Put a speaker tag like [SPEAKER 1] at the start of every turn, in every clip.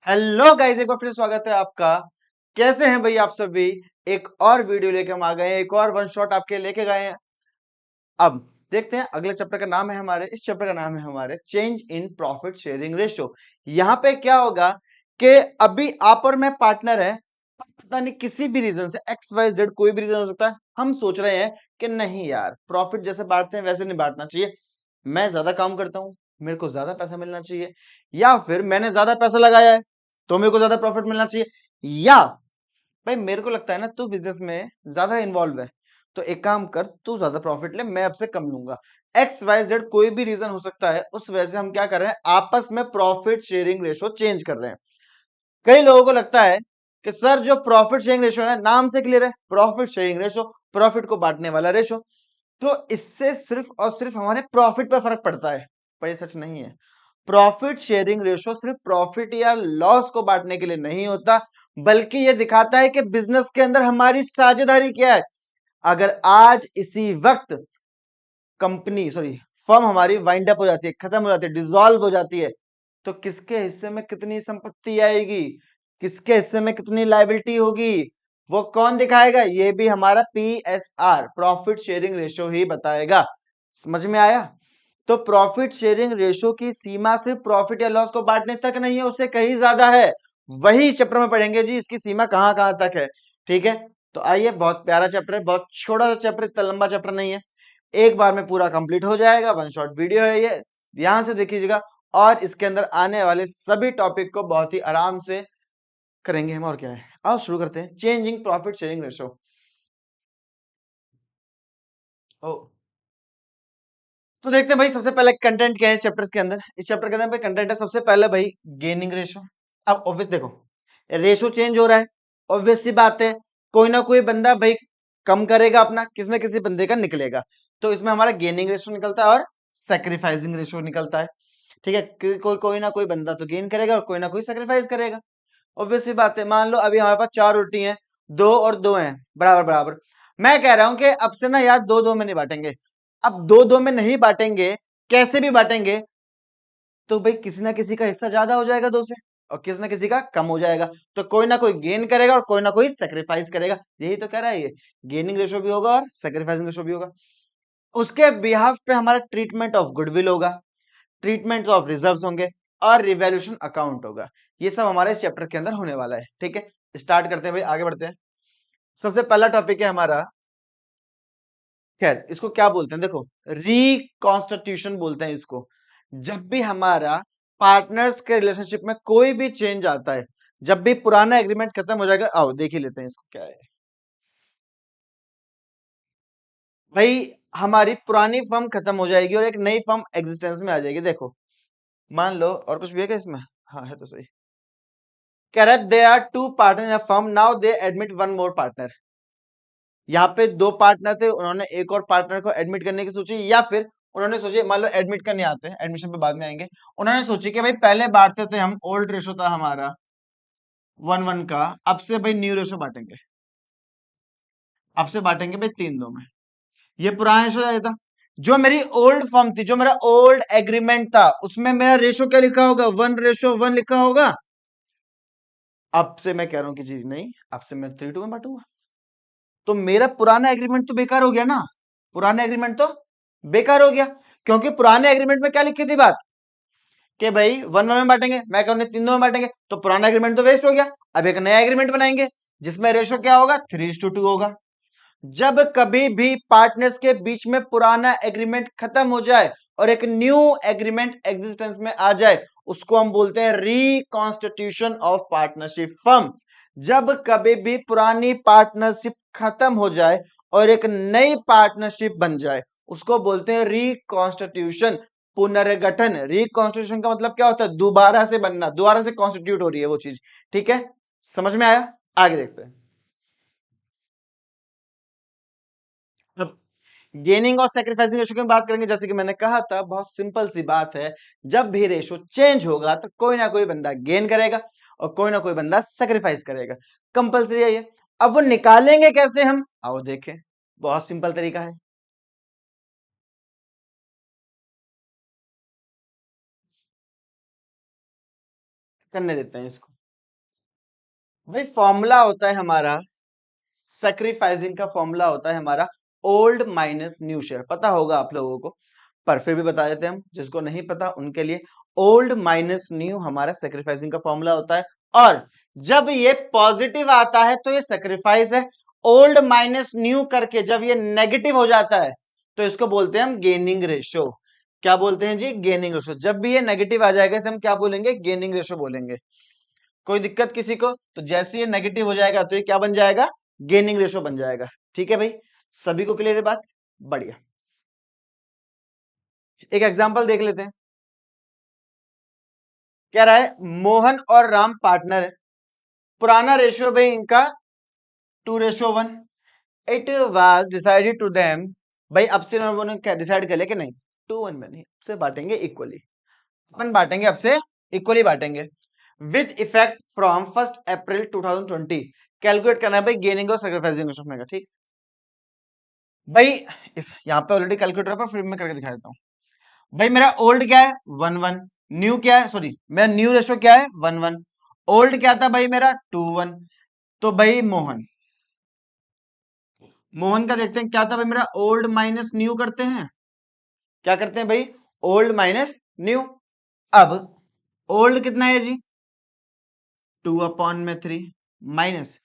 [SPEAKER 1] Hello guys, एक बार फिर स्वागत है आपका। कैसे हैं भाई आप सभी। एक और वीडियो लेके हम आ गए हैं, एक और वन शॉट आपके लेके गए हैं। अब देखते हैं अगले चैप्टर का नाम है हमारे, इस चैप्टर का नाम है हमारे change in profit sharing ratio. यहाँ पे क्या होगा कि अभी आप और मैं पार्टनर है, पता नहीं किसी भी रीजन से एक्स वाई जेड कोई भी रीजन हो सकता है, हम सोच रहे हैं कि नहीं यार, प्रॉफिट जैसे बांटते हैं वैसे नहीं बांटना चाहिए। मैं ज्यादा काम करता हूँ, मेरे को ज्यादा पैसा मिलना चाहिए, या फिर मैंने ज्यादा पैसा लगाया है तो मेरे को ज्यादा प्रॉफिट मिलना चाहिए, या भाई मेरे को लगता है ना तू बिजनेस में ज्यादा इन्वॉल्व है तो एक काम कर, तू ज्यादा प्रॉफिट ले, मैं आपसे कम लूंगा। एक्स वाई जेड कोई भी रीजन हो सकता है, उस वजह से हम क्या कर रहे हैं, आपस में प्रॉफिट शेयरिंग रेशो चेंज कर रहे हैं। कई लोगों को लगता है कि सर जो प्रॉफिट शेयरिंग रेशो है, नाम से क्लियर है, प्रॉफिट शेयरिंग रेशो, प्रॉफिट को बांटने वाला रेशो, तो इससे सिर्फ और सिर्फ हमारे प्रॉफिट पर फर्क पड़ता है। पर ये सच नहीं है। प्रॉफिट शेयरिंग रेशो सिर्फ प्रॉफिट या लॉस को बांटने के लिए नहीं होता, बल्कि यह दिखाता है कि बिजनेस के अंदर हमारी साझेदारी क्या है। अगर आज इसी वक्त कंपनी सॉरी फर्म हमारी वाइंड अप हो जाती है, खत्म हो जाती है, डिसॉल्व हो जाती है, तो किसके हिस्से में कितनी संपत्ति आएगी, किसके हिस्से में कितनी लायबिलिटी होगी, वो कौन दिखाएगा, ये भी हमारा पीएसआर प्रॉफिट शेयरिंग रेशियो ही बताएगा। समझ में आया। तो प्रॉफिट शेयरिंग रेशियो की सीमा सिर्फ प्रॉफिट या लॉस को बांटने तक नहीं है, उससे कहीं ज्यादा है। वही इस चैप्टर में पढ़ेंगे जी, इसकी सीमा कहां कहां तक है। ठीक है, तो आइए, बहुत प्यारा चैप्टर है, बहुत छोटा सा चैप्टर, इतना लंबा चैप्टर नहीं है, एक बार में पूरा कंप्लीट हो जाएगा। वन शॉट वीडियो है ये, ध्यान से देखिएगा। और इसके अंदर आने वाले सभी टॉपिक को बहुत ही आराम से करेंगे हम। और क्या है, आओ शुरू करते हैं। Changing profit sharing ratio. ओ, तो देखते हैं भाई, सबसे पहले कंटेंट क्या है इस चैप्टर के अंदर। इस चैप्टर के अंदर भाई कंटेंट है सबसे पहले भाई गेनिंग रेशो। अब ऑब्वियस देखो, रेशो चेंज हो रहा है, ऑब्वियस सी बात है, कोई ना कोई बंदा भाई कम करेगा अपना, किसी ना किसी बंदे का निकलेगा। तो इसमें हमारा गेनिंग रेशो निकलता है और सेक्रीफाइसिंग रेशो निकलता है। ठीक है, कोई कोई ना कोई बंदा तो गेन करेगा और कोई ना कोई सेक्रीफाइस करेगा। ऑब्वियस सी बात है, मान लो अभी हमारे पास चार रोटी हैं, दो और दो हैं, बराबर बराबर। मैं कह रहा हूं कि अब से ना यार दो दो में नहीं बांटेंगे। अब दो दो में नहीं बांटेंगे, कैसे भी बांटेंगे तो भाई किसी ना किसी का हिस्सा ज्यादा हो जाएगा दो से, और किसी ना किसी का कम हो जाएगा। तो कोई ना कोई गेन करेगा और कोई ना कोई सेक्रीफाइस करेगा, यही तो कह रहा है ये। गेनिंग रेशो भी होगा और सेक्रीफाइसिंग रेशो भी होगा। उसके बिहाफ पे हमारा ट्रीटमेंट ऑफ गुडविल होगा, ट्रीटमेंट ऑफ रिजर्व्स होंगे, और रिवैल्यूएशन अकाउंट होगा। ये सब हमारे इस चैप्टर के अंदर होने वाला है। ठीक है, स्टार्ट करते हैं भाई, आगे बढ़ते हैं। सबसे पहला टॉपिक है हमारा, खैर इसको क्या बोलते हैं, देखो रिकॉन्स्टिट्यूशन बोलते हैं इसको। जब भी हमारा पार्टनर्स के रिलेशनशिप में कोई भी चेंज आता है, जब भी पुराना एग्रीमेंट खत्म हो जाएगा, आओ देख ही लेते हैं इसको क्या है भाई। हमारी पुरानी फर्म खत्म हो जाएगी और एक नई फर्म एग्जिस्टेंस में आ जाएगी। देखो, मान लो, और कुछ भी है क्या इसमें, हाँ है तो सही। कह रहा है they are two partner in a firm, now they admit one more partner. यहाँ पे दो पार्टनर थे, उन्होंने एक और पार्टनर को एडमिट करने की सोची, या फिर उन्होंने सोची, मान लो एडमिट करने आते हैं, एडमिशन पे बाद में आएंगे। उन्होंने सोची कि भाई पहले बांटते थे हम, ओल्ड रेशो था हमारा वन वन का, अब से भाई न्यू रेशो बांटेंगे, अब से बांटेंगे भाई तीन दो में। ये पुराना रेशो था, जो मेरी ओल्ड फॉर्म थी, जो मेरा ओल्ड एग्रीमेंट था, उसमें मेरा रेशो क्या लिखा होगा, वन रेशो वन लिखा होगा। अब से मैं कह रहा हूं कि जी नहीं, अब से मैं थ्री टू में बांटूंगा। तो मेरा पुराना एग्रीमेंट तो बेकार हो गया ना, पुराना एग्रीमेंट तो बेकार हो गया। क्योंकि पुराने एग्रीमेंट में क्या लिखी थी बात कि भाई वन वन में बांटेंगे, मैं कहूँ तीन दो में बांटेंगे, तो पुराना एग्रीमेंट तो वेस्ट हो गया। अब एक नया एग्रीमेंट बनाएंगे जिसमें रेशो क्या होगा, 3:2 होगा। जब कभी भी पार्टनर्स के बीच में पुराना एग्रीमेंट खत्म हो जाए और एक न्यू एग्रीमेंट एग्जिस्टेंस में आ जाए, उसको हम बोलते हैं रिकॉन्स्टिट्यूशन ऑफ पार्टनरशिप फर्म। जब कभी भी पुरानी पार्टनरशिप खत्म हो जाए और एक नई पार्टनरशिप बन जाए, उसको बोलते हैं रिकॉन्स्टिट्यूशन, पुनर्गठन। रिकॉन्स्टिट्यूशन का मतलब क्या होता है, दोबारा से बनना, दोबारा से कॉन्स्टिट्यूट हो रही है वो चीज। ठीक है, समझ में आया, आगे देखते हैं। अब गेनिंग और सेक्रीफाइसिंग रेशो की बात करेंगे, जैसे कि मैंने कहा था, बहुत सिंपल सी बात है, जब भी रेशो चेंज होगा तो कोई ना कोई बंदा गेन करेगा और कोई ना कोई बंदा सेक्रीफाइस करेगा, कंपलसरी है ये। अब वो निकालेंगे कैसे हम, आओ देखें, बहुत सिंपल तरीका है। करने देते हैं इसको। भाई फॉर्मूला होता है हमारा सैक्रिफाइसिंग का, फॉर्मूला होता है हमारा ओल्ड माइनस न्यू शेयर, पता होगा आप लोगों को, पर फिर भी बता देते हैं हम, जिसको नहीं पता उनके लिए। ओल्ड माइनस न्यू हमारा सैक्रिफाइसिंग का फॉर्मूला होता है, और जब ये पॉजिटिव आता है तो ये सैक्रिफाइस है। ओल्ड माइनस न्यू करके जब ये नेगेटिव हो जाता है तो इसको बोलते हैं हम गेनिंग रेशो। क्या बोलते हैं जी? Gaining ratio. जब भी ये नेगेटिव आ जाएगा इसे हम क्या बोलेंगे? गेनिंग रेशो बोलेंगे। कोई दिक्कत किसी को? तो जैसे ये नेगेटिव हो जाएगा तो ये क्या बन जाएगा? गेनिंग रेशो बन जाएगा। ठीक है भाई, सभी को क्लियर है बात? बढ़िया। एक एग्जांपल देख लेते हैं। क्या रहा है? मोहन और राम पार्टनर है। पुराना रेशियो भाई इनका 2:1। It was decided to them, भाई अब से उन्होंने क्या डिसाइड कर लिया कि नहीं 2:1 में नहीं, अब से बांटेंगे इक्वली, अपन बांटेंगे अब से इक्वली बांटेंगे। With effect from 1 April 2020 calculate करना है भाई गेनिंग और सैक्रिफाइसिंग रेशो का। ठीक भाई, इस यहाँ पे ऑलरेडी कैलकुलेटर पर फिर मैं करके दिखा देता हूँ। भाई मेरा ओल्ड क्या है? 1:1। न्यू क्या है? सॉरी, मेरा न्यू रेशो क्या है? 1:1। ओल्ड क्या था भाई मेरा? 2:1। तो भाई मोहन, मोहन का देखते हैं क्या था भाई मेरा? ओल्ड माइनस न्यू करते हैं। क्या करते हैं भाई? Old minus new. अब ओल्ड कितना है जी? 2/3 माइनस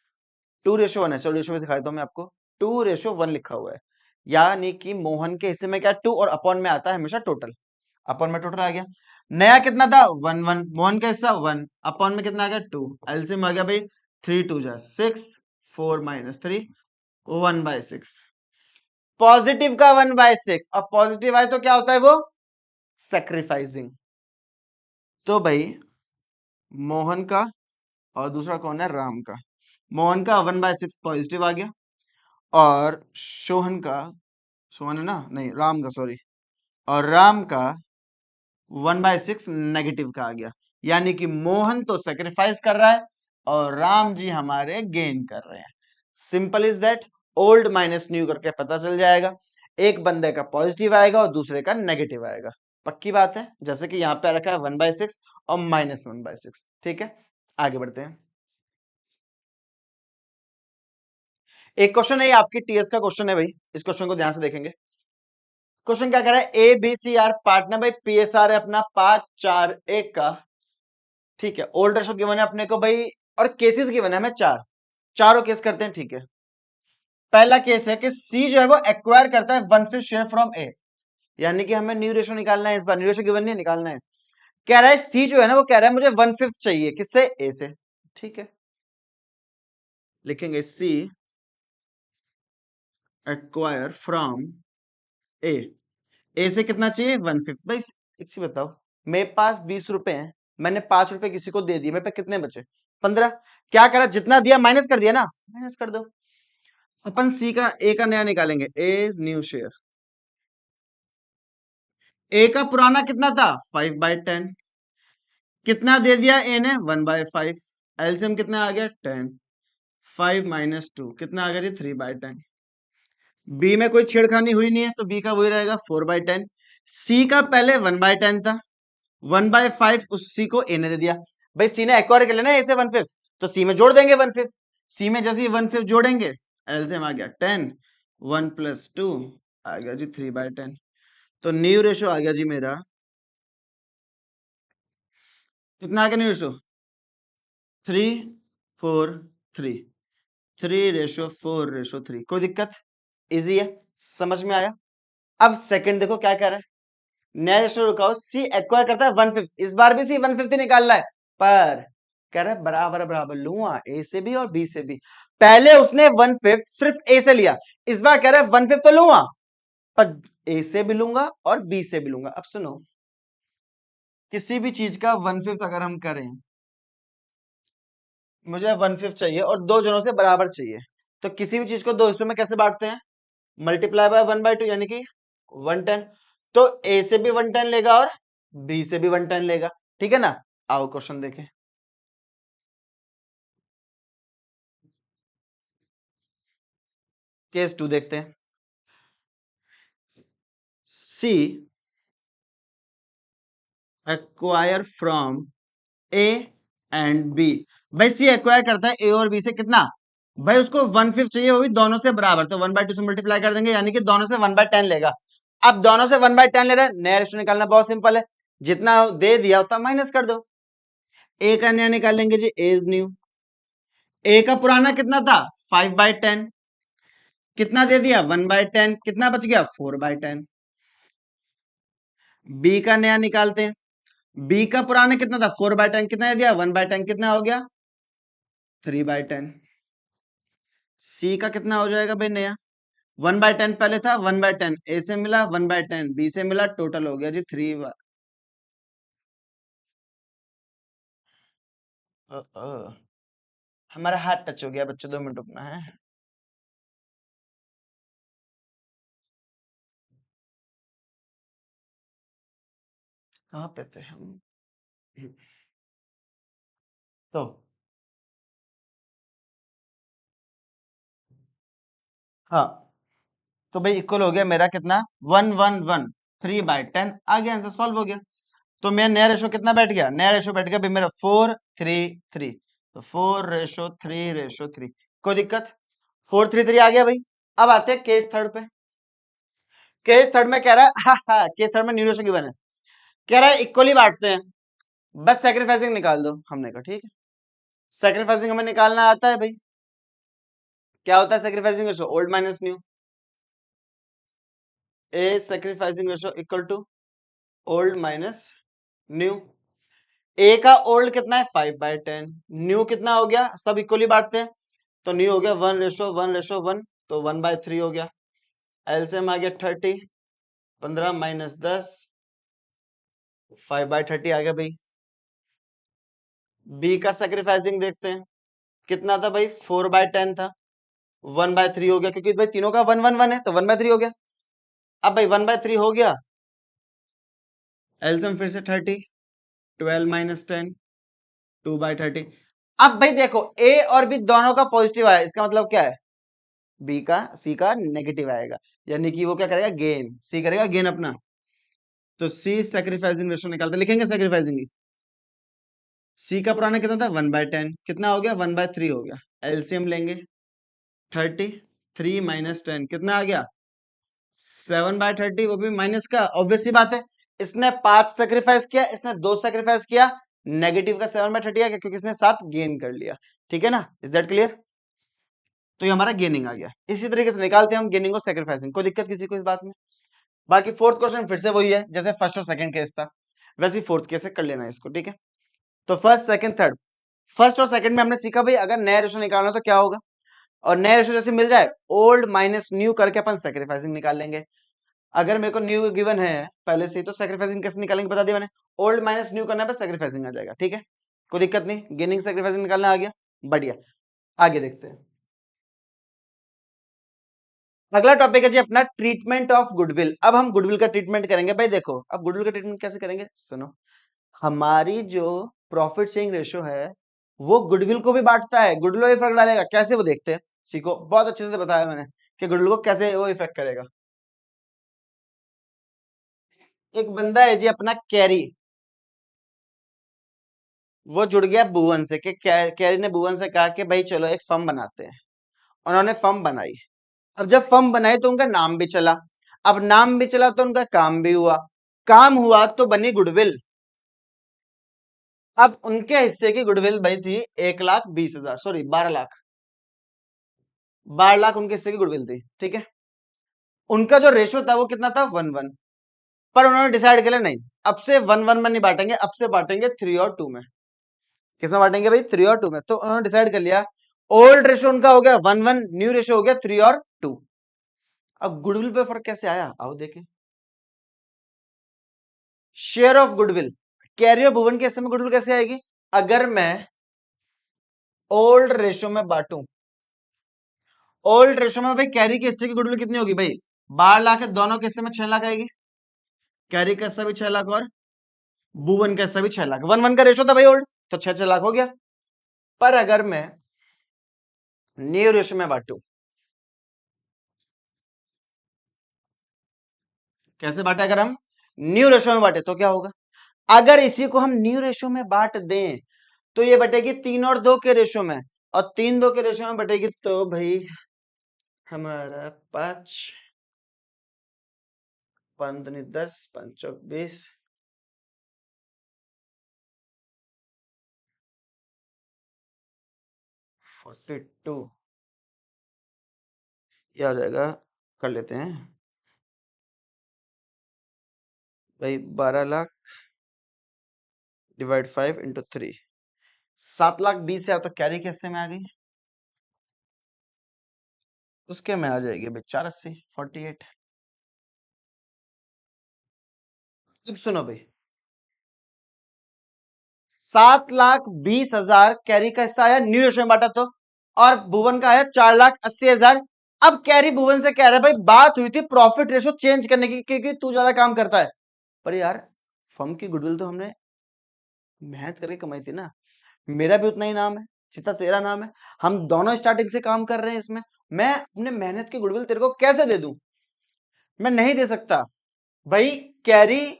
[SPEAKER 1] 2:1 है। चलो रेशो में सिखा देता हूं मैं आपको। 2:1 लिखा हुआ है, यानी कि मोहन के हिस्से में क्या? 2, और अपॉन में आता है हमेशा टोटल। अपॉन में टोटल आ गया। नया कितना था? 1:1। मोहन का हिस्सा 1, अपॉन में कितना आ गया? 2। एलसीएम आ गया भाई 3×2=6, 4-3 1/6। पॉजिटिव का 1/6, अब पॉजिटिव आए तो क्या होता है वो? सैक्रिफाइसिंग। तो भाई मोहन का, और दूसरा कौन है? राम का। मोहन का 1/6 पॉजिटिव आ गया, और सोहन का, सोहन है ना, नहीं राम का, सॉरी, और राम का 1/6 नेगेटिव का आ गया। यानी कि मोहन तो सेक्रीफाइस कर रहा है और राम जी हमारे गेन कर रहे हैं। Simple is that. Old minus new करके पता चल जाएगा, एक बंदे का पॉजिटिव आएगा और दूसरे का नेगेटिव आएगा। पक्की बात है, जैसे कि यहाँ पे रखा है 1/6 और -1/6। ठीक है, आगे बढ़ते हैं। एक क्वेश्चन है, आपकी टीएस का क्वेश्चन है भाई, इस क्वेश्चन को ध्यान से देखेंगे। क्वेश्चन क्या कह रहा है? A B C are partner, भाई पीएसआर है अपना 5-4-1 का। ठीक है, ओल्ड रेशो गिवन है अपने को भाई, और केसेस गिवन है हमें 4, चारों केस करते हैं। ठीक है, पहला केस है कि सी जो है वो एक्वायर करता है 1/5 शेयर फ्रॉम ए, यानी कि हमें न्यू रेशो निकालना है, इस बार न्यू रेशो गिवन नहीं, निकालना है। कह रहा है सी जो है ना वो कह रहा है मुझे 1/5 चाहिए, किससे? ए से। ठीक है, लिखेंगे सी एक्वायर फ्रॉम ए। ए से कितना चाहिए? 1/5। भाई एक चीज बताओ, मेरे पास 20 रुपए हैं, मैंने 5 रुपए किसी को दे दिए, मेरे पे कितने बचे? 15। क्या करा? जितना दिया माइनस कर दिया ना, माइनस कर दो। अपन सी का, ए का नया निकालेंगे, ए इज न्यू शेयर। ए का पुराना कितना था? 5/10। कितना दे दिया ए ने? 1/5। एलसीएम कितना आ गया? 10। 5 - 2 कितना आ गया जी? 3/10। बी में कोई छेड़खानी हुई नहीं है तो बी का वही रहेगा 4/10। सी का पहले 1/10 था, 1/5 उस सी को ए ने दे दिया। भाई सी ने एक्वायर कर लेना ए से 1/5, तो सी में जोड़ देंगे 1/5। सी में जैसे ही 1/5 जोड़ेंगे, एलसीएम आ गया 10, 1 + 2 आ गया जी 3/10। तो न्यू रेशो आ गया जी मेरा, कितना आ गया न्यू रेशो? 3:4:3, 3:4:3। कोई दिक्कत? इजी है, समझ में आया? अब सेकंड देखो क्या कह रहा है। नया रेशो रुकाओ, सी एक्वायर करता है 1/5, इस बार भी सी 1/5 ही निकालना है, पर कह रहा है बराबर बराबर लूंगा ए से भी और बी से भी। पहले उसने 1/5 सिर्फ ए से लिया, इस बार कह रहा है 1/5 तो लूंगा, पर ए से भी लूंगा और बी से भी लूंगा। अब सुनो, किसी भी चीज का 1/5 अगर हम करें, मुझे 1/5 चाहिए और दो जनों से बराबर चाहिए, तो किसी भी चीज को दो हिस्सों में कैसे बांटते हैं? मल्टीप्लाई बाय 1/2, यानी कि 110। तो ए से भी 110 लेगा और बी से भी 110 लेगा। ठीक है ना? आओ क्वेश्चन देखें। केस 2 देखते हैं। C acquire from A and B. भाई सी एक्वायर करता है ए और बी से कितना? भाई उसको 1/5 चाहिए, वो भी दोनों से बराबर, तो 1/2 से मल्टीप्लाई कर देंगे, यानी कि दोनों से 1/10 लेगा। अब दोनों से 1/10 ले रहा है, नया रेशो निकालना बहुत सिंपल है, जितना दे दिया उतना माइनस कर दो। ए का नया निकालेंगे जी, ए इज न्यू। ए का पुराना कितना था? 5/10। कितना दे दिया? 1/10। कितना बच गया? 4/10। बी का नया निकालते हैं। बी का पुराना कितना था? 4/10। कितना दे दिया? 1/10। कितना हो गया? 3/10। सी का कितना हो जाएगा भाई नया? 1/10 पहले था, 1/10 ए से मिला, 1/10 बी से मिला, टोटल हो गया जी 3। हमारा हाथ टच हो गया बच्चों, 2 मिनट रुकना है। कहाँ पे थे हम? तो हाँ, तो भाई इक्वल हो गया मेरा कितना? 111। 3/10 आ गया, आंसर सॉल्व हो गया। तो मेरा नया रेशो कितना बैठ गया? नया रेशो बैठ गया भाई मेरा 4:3:3। तो 4:3:3। कोई दिक्कत? 4:3:3 आ गया भाई। अब आते हैं केस थर्ड पे। केस थर्ड में कह रहा है हाँ, केस थर्ड में न्यू रेशो गिवन है, कह रहा है इक्वली बांटते हैं, बस सैक्रिफाइसिंग निकाल दो। हमने कहा ठीक है, सैक्रिफाइसिंग हमें निकालना आता है भाई। क्या होता है sacrificing ratio? Old minus new. A sacrificing ratio equal to old minus new. A का ओल्ड कितना है? 5/10। न्यू कितना हो गया? सब इक्वली बांटते हैं, तो न्यू हो गया 1:1:1, तो 1/3 हो गया। एलसीएम आ गया 30। 15 माइनस 10, 5/30 आ गया भाई। बी का सेक्रीफाइसिंग देखते हैं, कितना था भाई? 4/10 था, 1/3 हो गया, क्योंकि भाई तीनों का 111 है, तो 1/3 हो गया। अब भाई 1/3 हो गया, एलसीएम फिर से 30। 12 माइनस 10, 2/30। अब भाई देखो, ए और बी दोनों का पॉजिटिव आया, इसका मतलब क्या है? बी का सी का नेगेटिव आएगा, यानी कि वो क्या करेगा? गेन। सी करेगा गेन अपना। तो सी सेक्रीफाइसिंग रेशो निकालते, लिखेंगे सेक्रीफाइसिंग। सी का पुराना कितना था? 1/10। कितना हो गया? 1/3 हो गया। एलसीएम लेंगे 30। 3 माइनस 10 कितना आ गया? 7/30, वो भी माइनस का, ऑब्वियस सी बात है। इसने 5 सेक्रीफाइस किया, इसने 2 सेक्रीफाइस किया, नेगेटिव का 7/30 आ गया, क्योंकि इसने 7 गेन कर लिया। ठीक है ना? Is that clear? तो ये हमारा गेनिंग आ गया। इसी तरीके से निकालते हैं हम गेनिंग और सेक्रीफाइसिंग। कोई दिक्कत किसी को इस बात में? बाकी फोर्थ क्वेश्चन फिर से वही है, जैसे फर्स्ट और सेकंड केस था वैसे ही फोर्थ केस से कर लेना है इसको। ठीक है, तो फर्स्ट सेकंड थर्ड, फर्स्ट और सेकंड में हमने सीखा भाई अगर नया रेशो निकालना है तो क्या होगा, और नया रेशो जैसे मिल जाए ओल्ड माइनस न्यू करके अपन सेक्रीफाइसिंग निकाल लेंगे। अगर मेरे को न्यू गिवन है पहले से ही, तो सेक्रीफाइसिंग कैसे निकालेंगे बता दिया मैंने। ओल्ड माइनस न्यू करना है, बस सेक्रीफाइसिंग आ जाएगा। ठीक है, कोई दिक्कत नहीं, गेनिंग सेक्रीफाइसिंग निकालना आ गया, बढ़िया। आगे देखते हैं, अगला टॉपिक है जी अपना ट्रीटमेंट ऑफ गुडविल। अब हम गुडविल का ट्रीटमेंट करेंगे भाई। देखो अब गुडविल का ट्रीटमेंट कैसे करेंगे, सुनो। हमारी जो प्रॉफिट शेयरिंग रेशियो है वो गुडविल को भी बांटता है, गुडविल में इफेक्ट डालेगा, कैसे वो देखते हैं। सीखो, बहुत अच्छे से बताया मैंने कि गुडविल को कैसे वो इफेक्ट करेगा। एक बंदा है जी अपना कैरी, वो जुड़ गया भुवन से, कि कैरी ने भुवन से कहा कि भाई चलो एक फर्म बनाते हैं। उन्होंने फर्म बनाई। अब जब फर्म बनाई तो उनका नाम भी चला, अब नाम भी चला तो उनका काम भी हुआ, काम हुआ तो बनी गुडविल। अब उनके हिस्से की गुडविल भाई थी 1,20,000, सॉरी 12 लाख। 12 लाख उनके हिस्से की गुडविल थी। ठीक है, उनका जो रेशो था वो कितना था? 1:1। पर उन्होंने डिसाइड किया नहीं, अब से 1:1 में नहीं बांटेंगे, अब से बांटेंगे 3:2 में। किसमें बांटेंगे भाई? 3:2 में। तो उन्होंने डिसाइड कर लिया, ओल्ड रेशो उनका हो गया 1:1, न्यू रेशो हो गया 3:2। अब गुडविल पे फर्क कैसे आया, आओ देखें। शेयर ऑफ गुडविल, कैरियर भुवन के हिस्से में गुडविल कैसे आएगी? अगर मैं ओल्ड रेशो में बांटू, ओल्ड रेशो में भाई कैरी के हिस्से की गुडविल कितनी होगी भाई? 12 लाख है, दोनों के हिस्से में 6 लाख आएगी। कैरी का हिस्सा भी 6 लाख और भुवन का हिस्सा भी 6 लाख, 1:1 का रेशो था भाई ओल्ड, तो 6-6 लाख हो गया। पर अगर मैं न्यू रेशो में बांटू, कैसे बांटे? अगर हम न्यू रेशो में बांटे तो क्या होगा? अगर इसी को हम न्यू रेशो में बांट दें तो ये बटेगी 3 और 2 के रेशो में, और 3-2 के रेशो में बटेगी, तो भाई हमारा 5, 5 दूनी 10, 5 चौक 20, 42, ये आ जाएगा, कर लेते हैं भाई, 12 लाख डिवाइड 5 × 3, 7,20,000 तो कैरी के हिस्से में आ गई, उसके में आ जाएगी भाई 480, 48। अब सुनो भाई, 7,20,000 कैरी का हिस्सा आया, न्यू रेशो में बांटा तो, और भुवन का है 4,80,000। अब कैरी भुवन से कह रहा है भाई, बात हुई थी प्रॉफिट रेशो चेंज करने की, क्योंकि तू ज्यादा काम करता है, पर यार फर्म की गुडविल तो हमने मेहनत करके कमाई थी ना, मेरा भी उतना ही नाम है जितना तेरा नाम है, हम दोनों स्टार्टिंग से काम कर रहे हैं इसमें, मैं अपने मेहनत की गुडविल तेरे को कैसे दे दूं? मैं नहीं दे सकता भाई। कैरी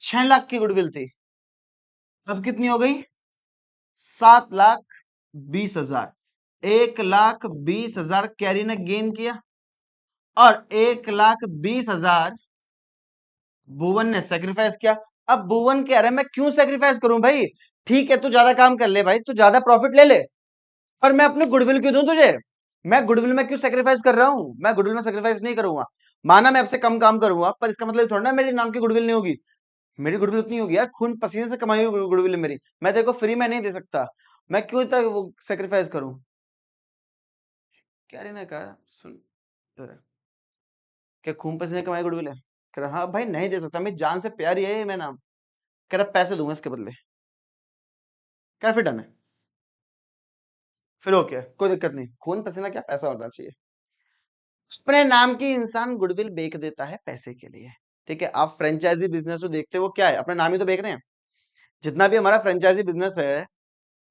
[SPEAKER 1] 6 लाख की गुडविल थी, अब कितनी हो गई? 7,20,000। 1,20,000 कैरी ने गेन किया, और 1,20,000 भुवन ने सेक्रीफाइस किया। अब भुवन कह रहा है मैं क्यों सेक्रीफाइस करूं भाई? ठीक है, तू ज्यादा काम कर ले भाई, तू ज्यादा प्रॉफिट ले ले, पर मैं अपनी गुडविल क्यों दूं तुझे? मैं गुडविल में क्यों सेक्रीफाइस कर रहा हूं? मैं गुडविल में सेक्रीफाइस नहीं करूंगा। माना मैं आपसे कम काम करूंगा, पर इसका मतलब थोड़ा ना मेरे नाम की गुडविल नहीं होगी। मेरी गुडविल उतनी होगी यार, खून पसीने से कमाई हुई गुडविल है मेरी, मैं देखो फ्री में नहीं दे सकता, मैं क्यों इतना वो सेक्रीफाइस करूं? क्या रे ने कहा, सुन जरा, क्या खून पसीने कमाई गुडविल है? कह रहा हाँ भाई, नहीं दे सकता, मेरी जान से प्यारी है ये मैं नाम। कह रहा पैसे दूंगा इसके बदले। कह रहा फिर डन है, फिर ओके, कोई दिक्कत नहीं, खून पसीना क्या, पैसा होना चाहिए। अपने नाम की इंसान गुडविल बेच देता है पैसे के लिए, ठीक है? आप फ्रेंचाइजी बिजनेस जो देखते हो वो क्या है? अपना नाम ही तो बेच रहे हैं। जितना भी हमारा फ्रेंचाइजी बिजनेस है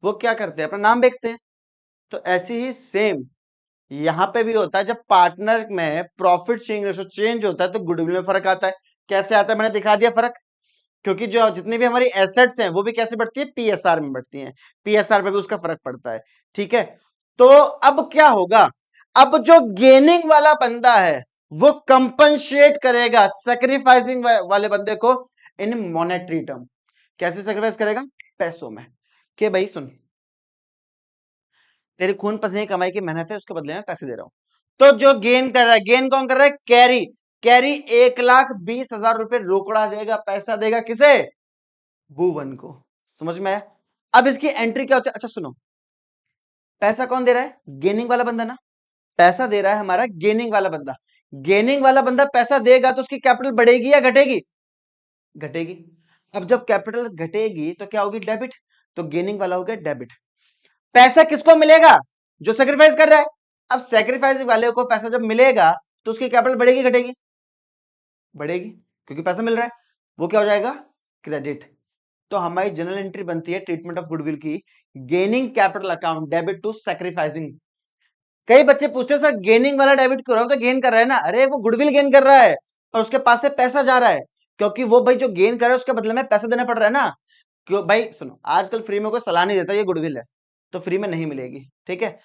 [SPEAKER 1] वो क्या करते हैं? अपना नाम बेचते हैं। तो ऐसे ही सेम यहाँ पे भी होता है, जब पार्टनर में प्रॉफिट शेयरिंग रेशो चेंज होता है तो गुडविल में फर्क आता है। कैसे आता है मैंने दिखा दिया फर्क, क्योंकि जो जितनी भी हमारी एसेट्स हैं वो भी कैसे बढ़ती है? पीएसआर में बढ़ती हैं, पीएसआर पे भी उसका फर्क पड़ता है, ठीक है? तो अब क्या होगा? अब जो गेनिंग वाला बंदा है वो कंपनसेट करेगा सेक्रीफाइसिंग वाले बंदे को इन मॉनेटरी टर्म। कैसे सेक्रीफाइस करेगा? पैसों में। कि भाई सुन, तेरी खून पसीने की कमाई की मेहनत है, उसके बदले में पैसे दे रहा हूं। तो जो गेन कर रहा है, गेन कौन कर रहा है? कैरी। कैरी 1,20,000 रुपए रोकड़ा देगा, पैसा देगा किसे? भुवन को। समझ में आया? अब इसकी एंट्री क्या होती है? अच्छा सुनो, पैसा कौन दे रहा है? गेनिंग वाला बंदा ना। पैसा दे रहा है हमारा गेनिंग वाला बंदा। गेनिंग वाला बंदा पैसा देगा तो उसकी कैपिटल बढ़ेगी या घटेगी? घटेगी। अब जब कैपिटल घटेगी तो क्या होगी? डेबिट। तो गेनिंग वाला हो गया डेबिट। पैसा किसको मिलेगा? जो सेक्रीफाइस कर रहा है। अब सेक्रीफाइस वाले को पैसा जब मिलेगा तो उसकी कैपिटल बढ़ेगी घटेगी? बढ़ेगी, क्योंकि पैसा मिल रहा है। वो क्या हो जाएगा? क्रेडिट। तो हमारी जनरल एंट्री बनती है ट्रीटमेंट ऑफ गुडविल की, gaining capital account debit to sacrificing. कई बच्चे पूछते हैं सर गेनिंग वाला डेबिट क्यों रहा है? तो गेन कर रहा है ना। अरे वो गुडविल गेन कर रहा है और उसके पास से पैसा जा रहा है, क्योंकि वो भाई जो गेन कर रहा है उसके बदले में पैसा देना पड़ रहा है ना। क्यों भाई सुनो, आजकल फ्री में कोई सलाह नहीं देता, ये गुडविल है तो फ्री में नहीं मिलेगी, ठीक है?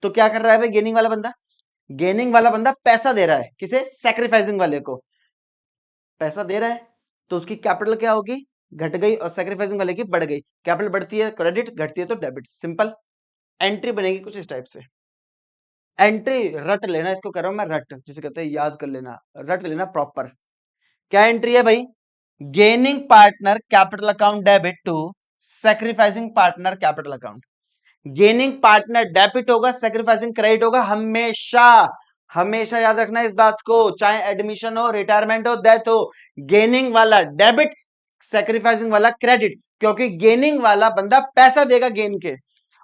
[SPEAKER 1] तो क्या कर रहा है भाई गेनिंग वाला बंदा? गेनिंग वाला बंदा पैसा दे रहा है किसे? सेक्रीफाइसिंग वाले को पैसा दे रहा है, तो उसकी कैपिटल क्या होगी? घट गई, और सेक्रीफाइसिंग वाले की बढ़ गई। कैपिटल बढ़ती है क्रेडिट, घटती है तो डेबिट। सिंपल एंट्री बनेगी कुछ इस टाइप से। एंट्री रट लेना, इसको कर रहा हूं मैं रट, जिसे कहते हैं याद कर लेना, रट लेना प्रॉपर। क्या एंट्री है भाई? Gaining partner capital account debit to sacrificing partner capital account. Gaining partner debit होगा, सेक्रीफाइसिंग क्रेडिट होगा, हमेशा। हमेशा याद रखना इस बात को, चाहे एडमिशन हो, रिटायरमेंट हो, डेथ हो, गेनिंग वाला डेबिट, सेक्रीफाइसिंग वाला क्रेडिट, क्योंकि गेनिंग वाला बंदा पैसा देगा गेन के,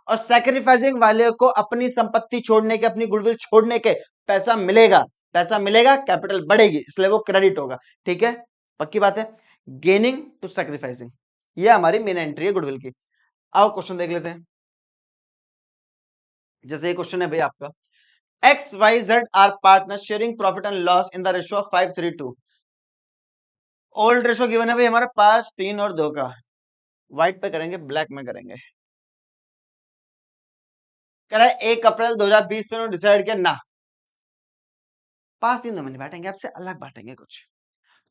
[SPEAKER 1] और सैक्रिफाइसिंग वाले को अपनी संपत्ति छोड़ने के, अपनी गुडविल छोड़ने के पैसा मिलेगा। पैसा मिलेगा, कैपिटल बढ़ेगी, इसलिए वो क्रेडिट होगा, ठीक है? पक्की बात है। गेनिंग टू सैक्रिफाइसिंग, ये हमारी मेन एंट्री है गुडविल की। आओ क्वेश्चन देख लेते हैं। जैसे ये क्वेश्चन है भाई आपका, X Y Z are partner sharing profit and loss in the ratio of 5:3:2। Old ratio given है भाई हमारा 5, 3 और 2 का। व्हाइट पे करेंगे, ब्लैक में करेंगे। कह रहा है 1 अप्रैल 2020 से उन्होंने डिसाइड किया ना 5 दिन में नहीं बांटेंगे, अब से अलग बांटेंगे कुछ।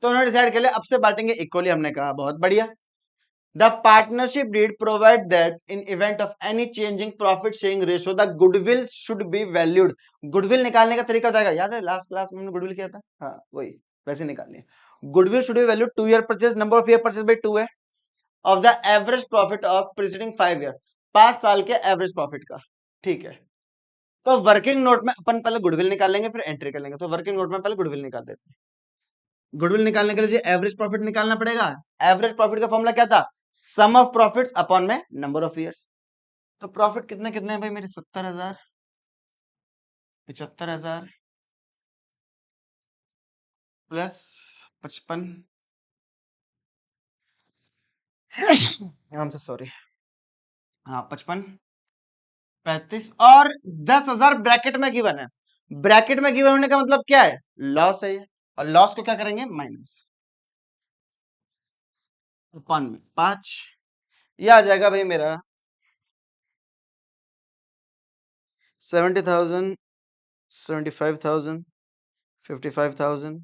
[SPEAKER 1] तो उन्होंने डिसाइड कर लिया अब से बांटेंगे इक्वली। हमने कहा बहुत बढ़िया। The partnership deed provide that in event of any changing profit sharing ratio, the goodwill should be valued. Goodwill निकालने का तरीका बताएगा, याद है लास्ट क्लास में हमने goodwill किया था? हाँ वही वैसे निकालनी है। Goodwill should be valued 2 year purchase, number of year purchase by 2 है, of the average profit of preceding 5 year, 5 साल के एवरेज प्रॉफिट का। ठीक है, तो वर्किंग नोट में अपन पहले गुडविल निकालेंगे फिर एंट्री कर लेंगे। तो वर्किंग नोट में पहले गुडविल निकाल देते हैं। गुडविल निकालने के लिए एवरेज प्रॉफिट निकालना पड़ेगा। एवरेज प्रॉफिट का फॉर्मूला क्या था? सम ऑफ प्रॉफिट्स अपॉन में नंबर ऑफ ईयर्स। तो प्रॉफिट कितने कितने हैं भाई मेरे? 70,000, 75,000 प्लस 55, हमसे सॉरी, हाँ 55, 35 और 10,000 ब्रैकेट में गिवन है। ब्रैकेट में गिवन होने का मतलब क्या है? लॉस है ये। और लॉस को क्या करेंगे? माइनस अपॉन में 5। ये आ जाएगा भाई मेरा 70,000, 75,000, 55,000,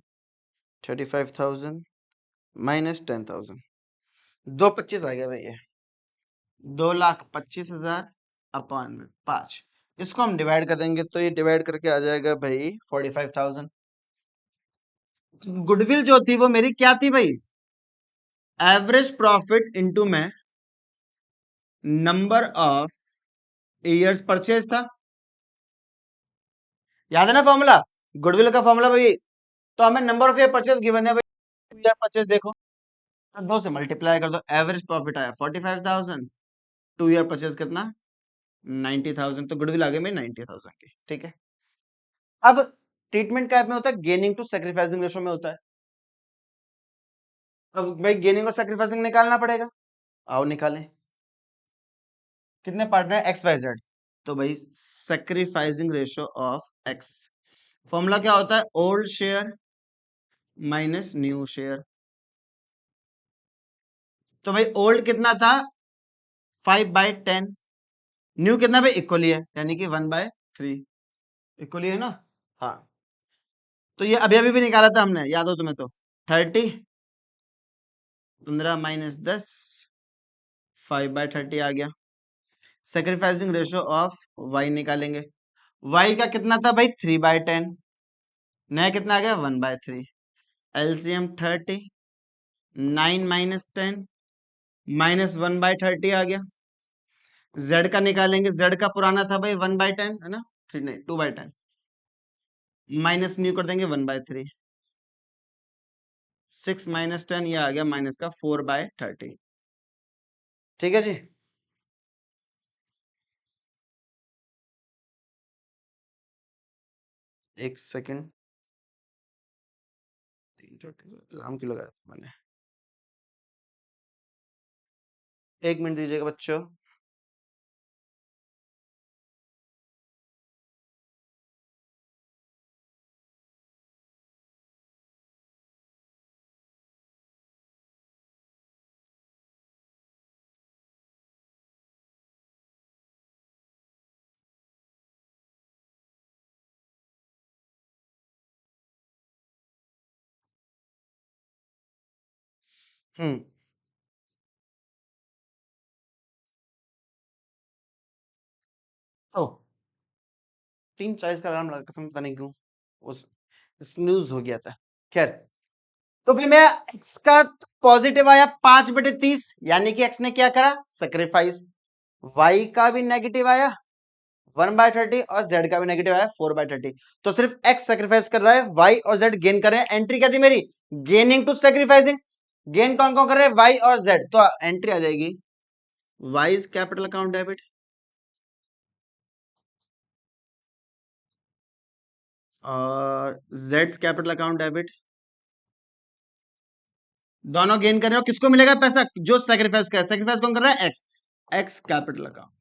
[SPEAKER 1] 35,000 माइनस 10,000, 225 आ गया भाई ये। 2,25,000 अपॉन में 5। इसको हम डिवाइड कर देंगे तो ये डिवाइड करके आ जाएगा भाई 45,000। गुडविल जो थी वो मेरी क्या थी भाई? एवरेज प्रॉफिट इनटू में नंबर ऑफ ईयर्स परचेज था। याद है ना फॉर्मूला? गुडविल का फॉर्मूला भाई। तो हमें number of year purchase given है भाई। ईयर परचेज देखो, तो 2 से मल्टीप्लाई कर दो। एवरेज प्रॉफिट आया 45,000, 2 ईयर परचेज कितना? 90,000। तो गुडविल आ गई मेरी 90,000 की। ठीक है, अब ट्रीटमेंट टाइप में होता है गेनिंग टू सैक्रिफाइसिंग रेशो में होता है। अब भाई गेनिंग और सैक्रिफाइसिंग निकालना पड़ेगा। आओ निकालें। कितने पार्टनर? X Y Z. तो भाई sacrificing ratio of X, formula क्या होता है? Old share minus new share. तो भाई ओल्ड कितना था? 5/10। न्यू कितना भाई? इक्वली है, यानी कि 1/3। इक्वली है ना? हाँ, तो ये अभी अभी भी निकाला था हमने, याद हो तुम्हें तो। 30, 15 माइनस 10, 5/30 आ गया। सेक्रीफाइसिंग रेशियो ऑफ वाई निकालेंगे। वाई का कितना था भाई? 3/10। नया कितना आ गया? 1/3। एलसीएम 30, 9 माइनस 10 माइनस 1/30 आ गया। जेड का निकालेंगे। जेड का पुराना था भाई 1/10 है ना? 3 नहीं, 2/10 माइनस न्यू कर देंगे 1/3। 6 माइनस 10 ये आ गया माइनस का 4/30। ठीक है जी। एक सेकंड, अलार्म क्यों लगाया था मैंने? 1 मिनट दीजिएगा बच्चों। हम्म, तो 3:40 का अलार्म लगा था, पता नहीं क्यों उस स्नूज हो गया था। खैर, तो फिर मैं एक्स का पॉजिटिव आया 5/30, यानी कि एक्स ने क्या करा? सेक्रीफाइस। वाई का भी नेगेटिव आया 1/30 और जेड का भी नेगेटिव आया 4/30। तो सिर्फ एक्स सेक्रीफाइस कर रहा है, वाई और जेड गेन कर रहे हैं। एंट्री क्या थी मेरी? Gaining to sacrificing. गेन कौन कौन कर रहे हैं? वाई और जेड। तो एंट्री आ जाएगी वाइज कैपिटल अकाउंट डेबिट और जेड्स कैपिटल अकाउंट डेबिट। दोनों गेन कर रहे हो, किसको मिलेगा पैसा? जो सेक्रीफाइस कर, सेक्रीफाइस कौन कर रहा है? एक्स। X capital account.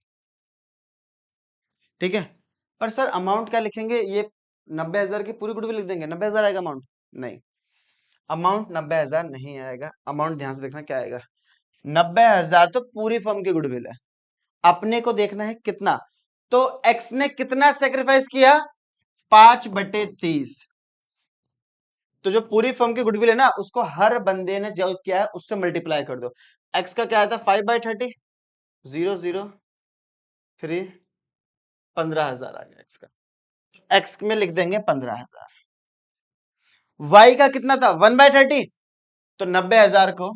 [SPEAKER 1] ठीक है, पर सर अमाउंट क्या लिखेंगे? ये 90,000 की पूरी गुडविल लिख देंगे? 90,000 आएगा अमाउंट? नहीं, अमाउंट 90,000 नहीं आएगा। अमाउंट ध्यान से देखना क्या आएगा। 90,000 तो पूरी फर्म की गुडविल है। अपने को देखना है कितना, तो एक्स ने कितना सेक्रीफाइस किया, 5/30। तो जो पूरी फर्म की गुडविल है ना, उसको हर बंदे ने जो किया है उससे मल्टीप्लाई कर दो। एक्स का क्या आया था, 5/30, 003, 15,000 आ गया एक्स का। एक्स में लिख देंगे 15,000। वाई का कितना था, 1/30, तो 90,000 को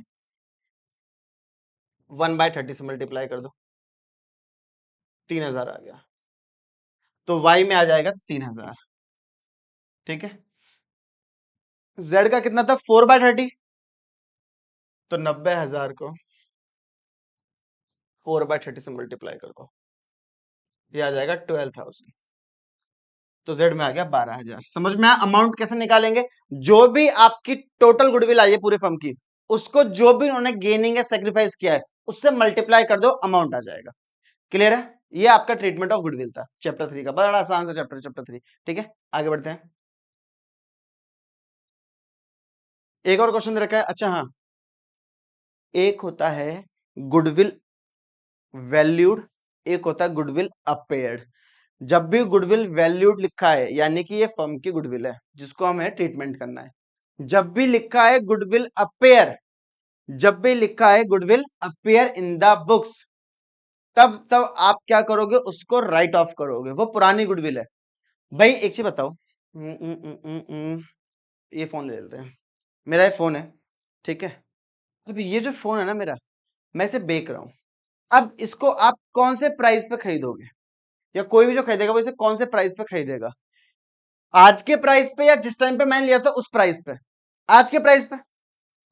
[SPEAKER 1] 1/30 से मल्टीप्लाई कर दो, 3,000 आ गया। तो वाई में आ जाएगा 3,000। ठीक है। जेड का कितना था, 4/30, तो 90,000 को 4/30 से मल्टीप्लाई कर दो, ये आ जाएगा 12,000। तो जेड में आ गया 12,000। समझ में आया अमाउंट कैसे निकालेंगे। जो भी आपकी टोटल गुडविल आई है पूरी फर्म की, उसको जो भी उन्होंने गेनिंग या सेक्रीफाइस किया है उससे मल्टीप्लाई कर दो, अमाउंट आ जाएगा। क्लियर है। ये आपका ट्रीटमेंट ऑफ गुडविल था चैप्टर 3 का, बड़ा आसान सा चैप्टर, चैप्टर 3। ठीक है, आगे बढ़ते हैं। एक और क्वेश्चन रखा है। अच्छा हाँ, एक होता है गुडविल वैल्यूड, एक होता है गुडविल अपेयर्ड। जब भी गुडविल वैल्यूड लिखा है यानी कि ये फर्म की गुडविल है जिसको हमें ट्रीटमेंट करना है। जब भी लिखा है गुडविल अपेयर, जब भी लिखा है goodwill appear in the books, तब तब आप क्या करोगे, उसको राइट ऑफ करोगे, वो पुरानी गुडविल है। भाई एक चीज बताओ, ये फोन ले लेते हैं, मेरा ये फोन है, ठीक है। अब ये जो फोन है ना मेरा, मैं इसे बेच रहा हूं। अब इसको आप कौन से प्राइस पे खरीदोगे, या कोई भी जो खरीदेगा वो इसे कौन से प्राइस पे खरीदेगा, आज के प्राइस पे या जिस टाइम पे मैंने लिया था उस प्राइस पे, आज के प्राइस पे।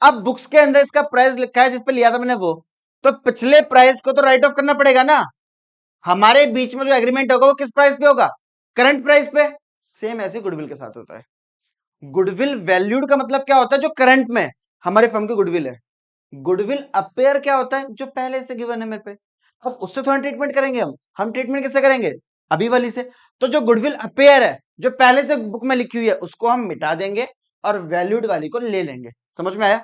[SPEAKER 1] अब बुक्स के अंदर इसका प्राइस लिखा है जिस पे लिया था मैंने वो, तो पिछले प्राइस को तो राइट ऑफ करना पड़ेगा ना। हमारे बीच में जो एग्रीमेंट होगा वो किस प्राइस पे होगा, करंट प्राइस पे। सेम ऐसे गुडविल के साथ होता है। गुडविल वैल्यूड का मतलब क्या होता है, जो करंट में हमारे फर्म की गुडविल है। गुडविल अपेयर क्या होता है, जो पहले से गिवन है मेरे पे। अब उससे थोड़ा ट्रीटमेंट करेंगे हम ट्रीटमेंट कैसे करेंगे, अभी वाली से। तो जो गुडविल अपेयर है जो पहले से बुक में लिखी हुई है उसको हम मिटा देंगे और वैल्यूड वाली को ले लेंगे। समझ में आया।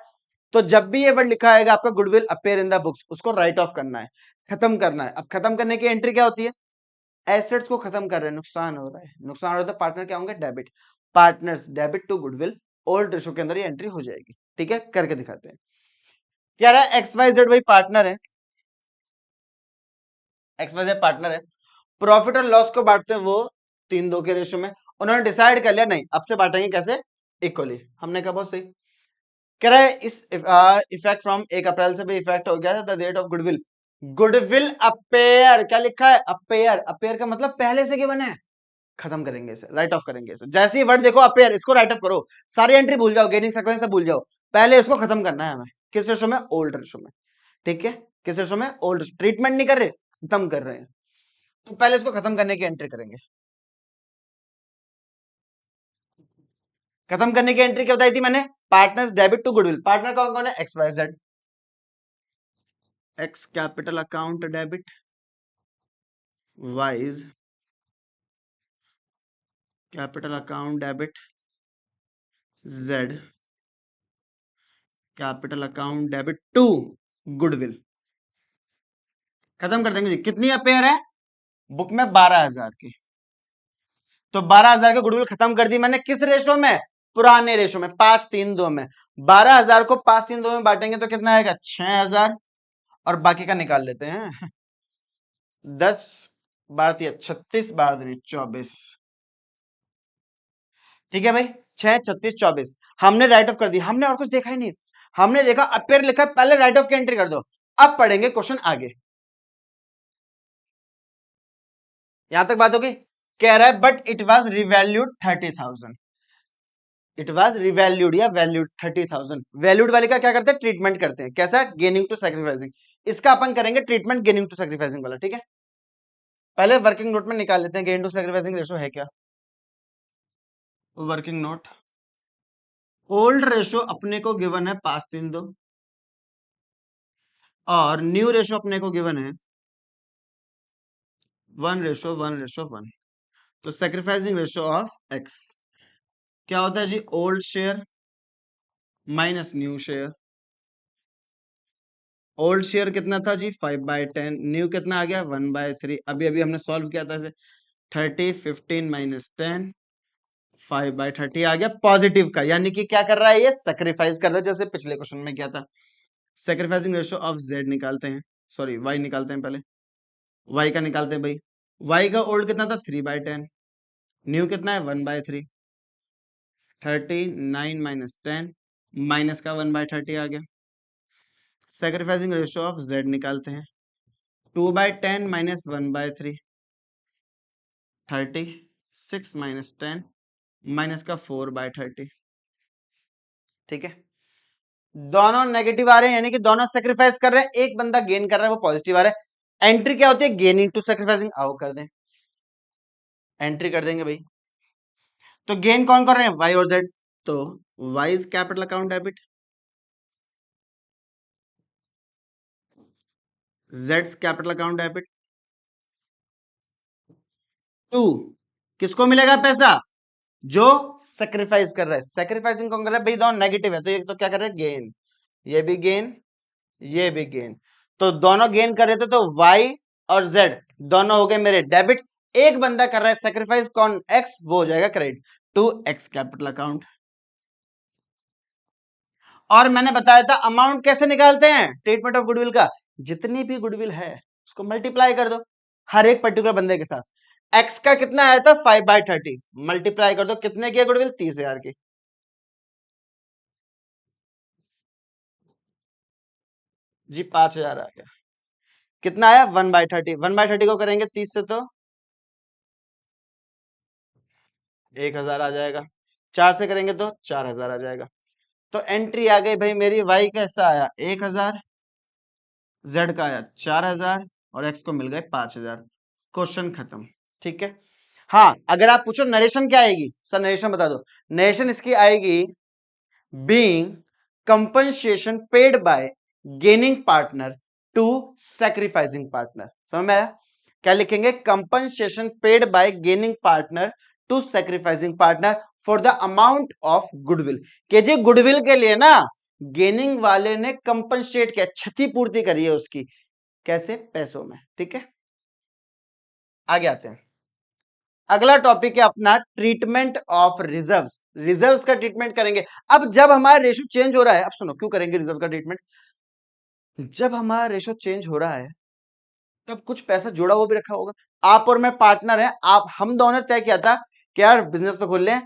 [SPEAKER 1] तो जब भी ये वर्ड लिखा आएगा आपका goodwill appear in the books, उसको राइट ऑफ करना है, खत्म करना है। अब खत्म करने की एंट्री क्या होती है, एसेट्स को खत्म कर रहे हैं, नुकसान हो रहा है, नुकसान हो रहा है, तो पार्टनर क्या होंगे, debit. Partners debit to goodwill, old ratio के अंदर ये एंट्री हो जाएगी। ठीक है, करके दिखाते हैं। क्या रहा है, एक्स वाई जेड भाई पार्टनर है, एक्स वाई जेड पार्टनर है। प्रॉफिट और लॉस को बांटते हैं वो 3-2 के रेशो में। उन्होंने डिसाइड कर लिया नहीं अब से बांटेंगे कैसे, इक्वली। हमने कहा बहुत सही। कह रहा है इस इफेक्ट फ्रॉम 1 अप्रैल से भी इफेक्ट हो गया है the date of goodwill. Goodwill appear क्या लिखा है, अपेयर। अपेयर का मतलब पहले से गिवन है, खत्म करेंगे इसे, राइट ऑफ करेंगे इसे। जैसे ही वर्ड देखो अपेयर, इसको राइट ऑफ करो। सारी एंट्री भूल जाओ, गेनिंग सीक्वेंस सब भूल जाओ, पहले इसको खत्म करना है हमें। किस रेशो में, ओल्ड रेशो में। ठीक है, किस रेशो में, ओल्ड। ट्रीटमेंट नहीं कर रहे, खत्म कर रहे हैं, तो पहले इसको खत्म करने की एंट्री करेंगे। खत्म करने की एंट्री क्या बताई थी मैंने, partners debit to goodwill. Partner कौन कौन है, X Y Z. X capital account debit, Y's capital account debit, Z capital account debit to goodwill. खत्म कर देंगे जी। कितनी अपेयर है बुक में, 12,000 की। तो 12,000 की गुडविल खत्म कर दी मैंने, किस रेशो में, पुराने रेशो में, 5-3-2 में। 12,000 को 5-3-2 में बांटेंगे तो कितना आएगा, 6,000। और बाकी का निकाल लेते हैं। 10 12 36 12 24। ठीक है भाई, 6 36 24 हमने राइट ऑफ कर दी। हमने और कुछ देखा ही नहीं, हमने देखा अपेयर लिखा है, पहले राइट ऑफ की एंट्री कर दो। अब पढ़ेंगे क्वेश्चन आगे। यहां तक बात होगी। कह रहा है but it was revalued 30,000। It was revalued या वैल्यूड 30,000। वैल्यूड वाले का क्या करते हैं, ट्रीटमेंट करते हैं। कैसा, गेनिंग टू सैक्रिफाइसिंग। इसका अपन करेंगे ट्रीटमेंट गेनिंग टू सैक्रिफाइसिंग वाला। ठीक है, पहले वर्किंग नोट में निकाल लेते हैं गेन टू सैक्रिफाइसिंग रेशो है क्या। वर्किंग नोट, ओल्ड रेशो अपने को गिवन है 5-3-2, और न्यू रेशो अपने को गिवन है 1:1:1। तो सैक्रिफाइसिंग रेशो ऑफ एक्स क्या होता है जी, old share minus new share, old share कितना था जी 5/10, न्यू कितना आ गया 1/3। अभी अभी हमने सॉल्व किया था इसे, 30 15 माइनस 10, 5/30 आ गया पॉजिटिव का, यानी कि क्या कर रहा है ये सेक्रीफाइस कर रहा है, जैसे पिछले क्वेश्चन में किया था। सेक्रीफाइसिंग रेशियो ऑफ जेड निकालते हैं, सॉरी वाई निकालते हैं पहले, वाई का निकालते हैं भाई। वाई का ओल्ड कितना था 3/10, न्यू कितना है 1/3, 39 माइनस 10, माइनस का 1/30 आ गया। सेक्रीफाइसिंग रेशियो ऑफ जेड निकालते हैं, 2/10 माइनस 1/3, 36 माइनस 10, माइनस का 4/30। ठीक है, दोनों नेगेटिव आ रहे हैं, यानी कि दोनों सेक्रीफाइस कर रहे हैं, एक बंदा गेन कर रहा है वो पॉजिटिव आ रहा है। एंट्री क्या होती है, गेन इनटू सेक्रीफाइसिंग। आओ कर दें, एंट्री कर देंगे भाई। तो गेन कौन कर रहे हैं, वाई और जेड, तो Y is capital account debit, जेड्स कैपिटल अकाउंट डेबिट। टू, किसको मिलेगा पैसा, जो सेक्रीफाइस कर रहा है। सेक्रीफाइसिंग कौन कर रहा है भाई, दोनों नेगेटिव है, तो ये तो क्या कर रहे हैं, गेन, ये भी गेन, ये भी गेन, तो दोनों गेन कर रहे थे, तो y और z दोनों हो गए मेरे डेबिट। एक बंदा कर रहा है सेक्रीफाइस, कौन, x, वो हो जाएगा credit to x capital account. और मैंने बताया था अमाउंट कैसे निकालते हैं ट्रीटमेंट ऑफ गुडविल का, जितनी भी गुडविल है उसको मल्टीप्लाई कर दो हर एक पर्टिकुलर बंदे के साथ। x का कितना आया था 5/30, मल्टीप्लाई कर दो, कितने की गुडविल, 30,000 की। जी 5,000 आ गया, कितना आया 1/30, 1/30 को करेंगे 30 से तो 1,000 आ जाएगा, 4 से करेंगे तो 4,000 आ जाएगा। तो एंट्री आ गई भाई मेरी, वाई कैसा आया 1,000, जेड का आया 4,000, और एक्स को मिल गए 5,000। क्वेश्चन खत्म। ठीक है, हाँ अगर आप पूछो नरेशन क्या आएगी, सर नरेशन बता दो, नरेशन इसकी आएगी being compensation paid by gaining partner to sacrificing partner. समझ में आया, क्या लिखेंगे, compensation paid by gaining partner to sacrificing partner for the amount of goodwill, के जी गुडविल के लिए ना गेनिंग वाले ने कंपनसेट किया, क्षतिपूर्ति करी है उसकी, कैसे, पैसों में। ठीक है, आगे आते हैं। अगला टॉपिक है अपना ट्रीटमेंट ऑफ रिजर्व्स, रिजर्व्स का ट्रीटमेंट करेंगे। अब जब हमारा रेशो चेंज हो रहा है, अब सुनो क्यों करेंगे रिजर्व का ट्रीटमेंट, जब हमारा रेशो चेंज हो रहा है तब कुछ पैसा जोड़ा हुआ भी रखा होगा, आप और मैं पार्टनर है, आप हम दोनों तय किया था कि यार बिजनेस तो खोल लें,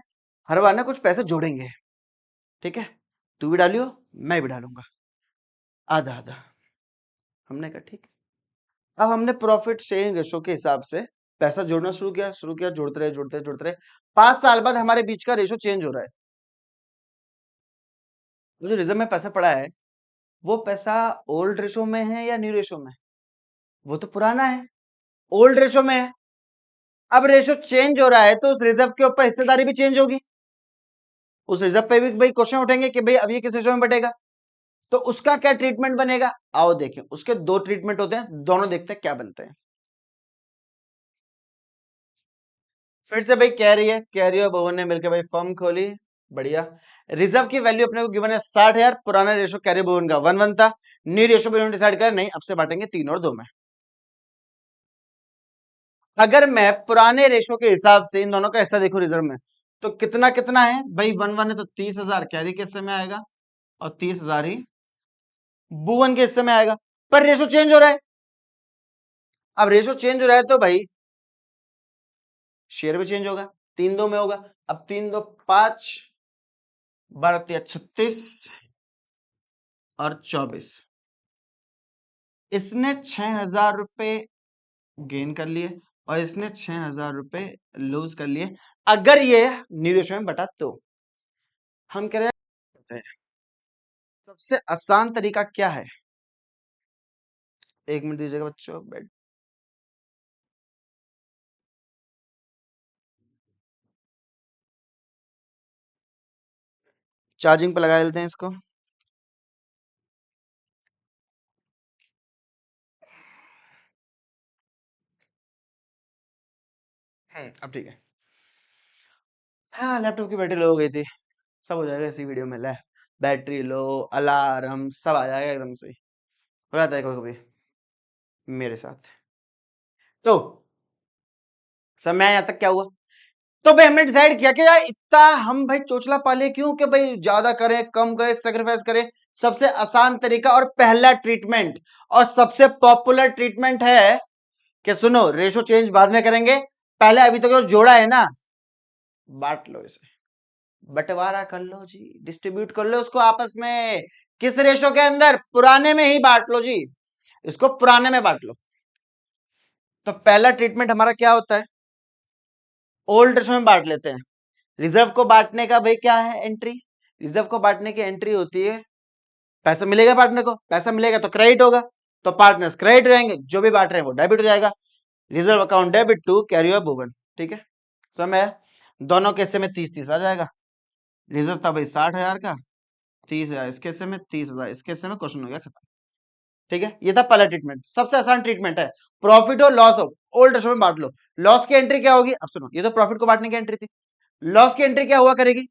[SPEAKER 1] हर बार ना कुछ पैसे जोड़ेंगे। ठीक है, तू भी डालियो, मैं भी डालूंगा, आधा आधा। हमने कहा ठीक। अब हमने प्रॉफिट शेयरिंग रेशो के हिसाब से पैसा जोड़ना शुरू किया, जोड़ते रहे 5 साल बाद हमारे बीच का रेशो चेंज हो रहा है। तो जो रिजर्व में पैसा पड़ा है वो पैसा ओल्ड रेशो में है या न्यू रेशो में, वो तो पुराना है, ओल्ड रेशो में है। अब रेशो चेंज हो रहा है तो उस रिजर्व के ऊपर हिस्सेदारी भी चेंज होगी, उस रिजर्व पे भी भाई क्वेश्चन उठेंगे कि भाई अब ये किस रेशो में बटेगा, तो उसका क्या ट्रीटमेंट बनेगा। आओ देखें, उसके दो ट्रीटमेंट होते हैं, दोनों देखते हैं क्या बनते हैं। फिर से भाई कैरी और भवन ने मिलकर भाई फर्म खोली, बढ़िया। रिजर्व की वैल्यू अपने को गिवन है 60,000, पुराना रेशो कैरी भवन का 1:1 था, न्यू रेशो पे डिसाइड करा नहीं, अब से बांटेंगे 3 और 2 में। अगर मैं पुराने रेशो के हिसाब से इन दोनों का हिस्सा देखो रिजर्व में, तो कितना कितना है भाई, 1:1 है तो 30,000 कैरी के हिस्से में आएगा और 30,000 ही भुवन के हिस्से में आएगा, पर रेशो चेंज हो रहा है। अब रेशो चेंज हो रहा है तो भाई शेयर भी चेंज होगा, 3-2 में होगा। अब 3-2 5, 12-36 और 24, इसने 6,000 रुपए गेन कर लिए और इसने 6,000 रुपए लूज कर लिए, अगर ये न्यू रेशो में बटा तो। हम कह रहे हैं सबसे आसान तरीका क्या है, 1 मिनट दीजिएगा बच्चों, बैठ। चार्जिंग पे लगा देते हैं इसको। अब ठीक है। हाँ लैपटॉप की बैटरी लो हो गई थी, सब हो जाएगा इसी वीडियो में, ले बैटरी लो, अलार्म सब आ जाएगा एकदम से। हो जाता है कभी कभी मेरे साथ। तो समय यहां तक क्या हुआ, तो भाई हमने डिसाइड किया कि यार इतना हम भाई चोचला पाले क्यों, कि भाई ज्यादा करें कम करें सेक्रीफाइस करें। सबसे आसान तरीका और पहला ट्रीटमेंट और सबसे पॉपुलर ट्रीटमेंट है कि सुनो रेशो चेंज बाद में करेंगे, पहले अभी तक जो जोड़ा है ना बांट लो, इसे बंटवारा कर लो जी, डिस्ट्रीब्यूट कर लो उसको आपस में। किस रेशो के अंदर, पुराने में ही बांट लो जी, इसको पुराने में बांट लो। तो पहला ट्रीटमेंट हमारा क्या होता है, ओल्ड रेशो में बांट लेते हैं। रिजर्व को बांटने का भाई क्या है एंट्री, रिजर्व को बांटने की एंट्री होती है पैसा मिलेगा पार्टनर को, पैसा मिलेगा तो क्रेडिट होगा, तो पार्टनर्स क्रेडिट रहेंगे, जो भी बांट रहे हैं वो डेबिट हो जाएगा। Reserve account debit to carry of Bhuvan, ठीक है। समय दोनों के हिस्से में 30-30 आ जाएगा। रिजर्व था भाई 60,000 का, 30,000 इसके हिस्से में, 30,000 इसके हिस्से में, क्वेश्चन हो गया खत्म। ठीक है, ये था पहला ट्रीटमेंट, सबसे आसान ट्रीटमेंट है। प्रॉफिट हो लॉस हो ओल्ड रेशो में बांट लो। लॉस की एंट्री क्या होगी, अब सुनो, ये तो प्रॉफिट को बांटने की एंट्री थी। लॉस की एंट्री क्या हुआ करेगी,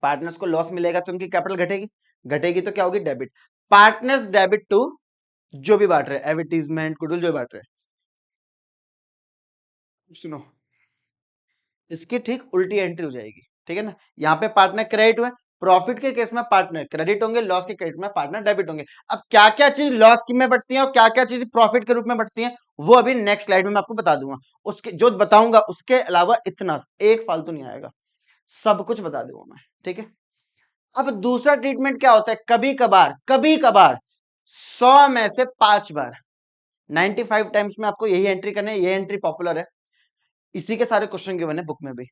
[SPEAKER 1] पार्टनर्स को लॉस मिलेगा तो उनकी कैपिटल घटेगी, घटेगी तो क्या होगी, डेबिट। पार्टनर्स डेबिट टू जो भी बांट रहे हैं, एडवर्टीजमेंट गुडविल जो भी बांट रहे हैं। सुनो, इसकी ठीक उल्टी एंट्री हो जाएगी, ठीक है ना। यहाँ पे पार्टनर क्रेडिट हुए, प्रॉफिट के केस में पार्टनर क्रेडिट होंगे, लॉस के केस में पार्टनर डेबिट होंगे। अब क्या क्या चीज लॉस की में बढ़ती है और क्या क्या चीज प्रॉफिट के रूप में बढ़ती है, वो अभी नेक्स्ट स्लाइड में मैं आपको बता दूंगा। उसके जो बताऊंगा उसके अलावा इतना एक फालतू नहीं आएगा, सब कुछ बता दूंगा मैं, ठीक है। अब दूसरा ट्रीटमेंट क्या होता है, कभी कभार 100 में से 5 बार, 95 टाइम्स में आपको यही एंट्री करनी है, ये एंट्री पॉपुलर है, इसी के सारे क्वेश्चन गिवन है बुक में भी,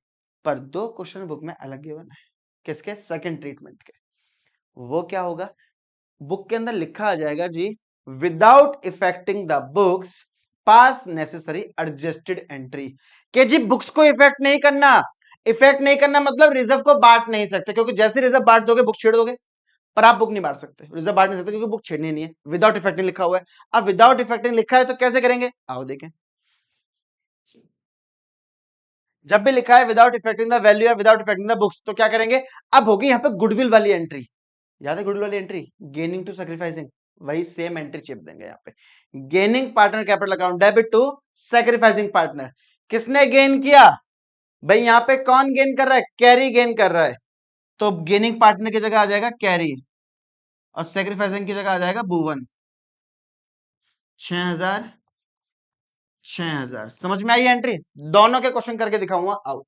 [SPEAKER 1] पर 2 क्वेश्चन बुक में अलग गिवन है, किसके, सेकंड ट्रीटमेंट के। वो क्या होगा, बुक के अंदर लिखा आ जाएगा जी, without affecting the books pass necessary adjusted entry, कि जी बुक्स को इफेक्ट नहीं करना। इफेक्ट नहीं करना मतलब रिजर्व को बांट नहीं सकते, क्योंकि जैसे रिजर्व बांट दोगे बुक छेड़ दोगे, पर आप बुक नहीं बांट सकते, रिजर्व बांट नहीं सकते क्योंकि बुक छेड़नी नहीं है, विदाउट इफेक्टिंग लिखा हुआ है। अब विदाउट इफेक्टिंग लिखा है तो कैसे करेंगे, आओ देखें। जब भी लिखा है विदाउट इफेक्टिंग द वैल्यू या विदाउट इफेक्टिंग द बुक्स, तो क्या करेंगे, अब होगी यहाँ पे गुडविल वाली एंट्री, याद है गुडविल वाली एंट्री, गेनिंग टू सैक्रिफाइसिंग, वही सेम एंट्री चिप देंगे यहाँ पे। Gaining partner capital account debit to sacrificing partner, किसने गेन किया, भाई यहाँ पे कौन गेन कर रहा है, कैरी गेन कर रहा है, तो गेनिंग पार्टनर की जगह आ जाएगा कैरी और सैक्रिफाइसिंग की जगह आ जाएगा भुवन। 6,000 6,000 समझ में आई एंट्री, दोनों के क्वेश्चन करके दिखाऊंगा, आओ।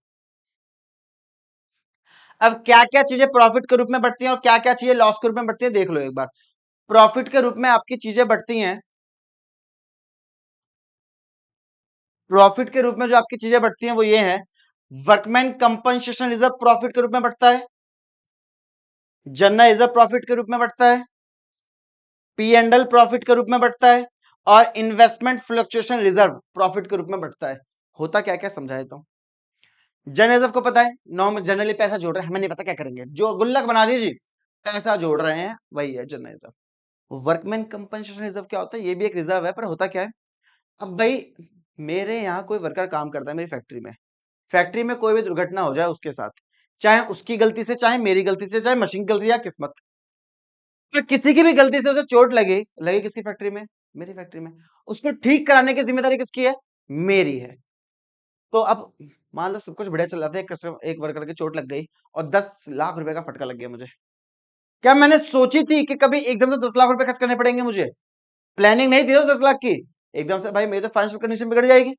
[SPEAKER 1] अब क्या क्या चीजें प्रॉफिट के रूप में बढ़ती हैं और क्या क्या चीजें लॉस के रूप में बढ़ती हैं, देख लो एक बार। प्रॉफिट के रूप में आपकी चीजें बढ़ती हैं, प्रॉफिट के रूप में जो आपकी चीजें बढ़ती हैं वो ये है, वर्कमैन कंपनसेशन रिजर्व प्रॉफिट के रूप में बढ़ता है, जनरल रिजर्व प्रॉफिट के रूप में बढ़ता है, पी एंड एल प्रॉफिट के रूप में बढ़ता है, और इन्वेस्टमेंट फ्लक्चुएशन रिजर्व प्रॉफिट के रूप में बढ़ता है। होता क्या क्या समझाए तो, जनरल रिजर्व को पता है, नॉर्मल जनरली पैसा जोड़ रहे हैं, हमें नहीं पता क्या करेंगे, जो गुल्लक बना दीजिए, पैसा जोड़ रहे हैं, वही है general reserve. Workman compensation reserve क्या होता है, ये भी एक रिजर्व है, पर होता क्या है, अब भाई मेरे यहाँ कोई वर्कर काम करता है मेरी फैक्ट्री में, फैक्ट्री में कोई भी दुर्घटना हो जाए उसके साथ, चाहे उसकी गलती से, चाहे मेरी गलती से, चाहे मशीन की गलती या किस्मत, तो किसी की भी गलती से उसे चोट लगे, लगे किसकी फैक्ट्री में, मेरी फैक्ट्री में, उसको ठीक कराने की जिम्मेदारी किसकी है, मेरी है। तो अब मान लो सब कुछ बढ़िया चल रहा था, एक कस्टमर एक वर्कर की चोट लग गई और 10 लाख रुपए का फटका लग गया मुझे, क्या मैंने सोची थी कि कभी एकदम से 10 लाख रुपए खर्च करने पड़ेंगे मुझे, प्लानिंग नहीं थी 10 लाख की, एकदम से भाई मेरी तो फाइनेंशियल कंडीशन बिगड़ जाएगी।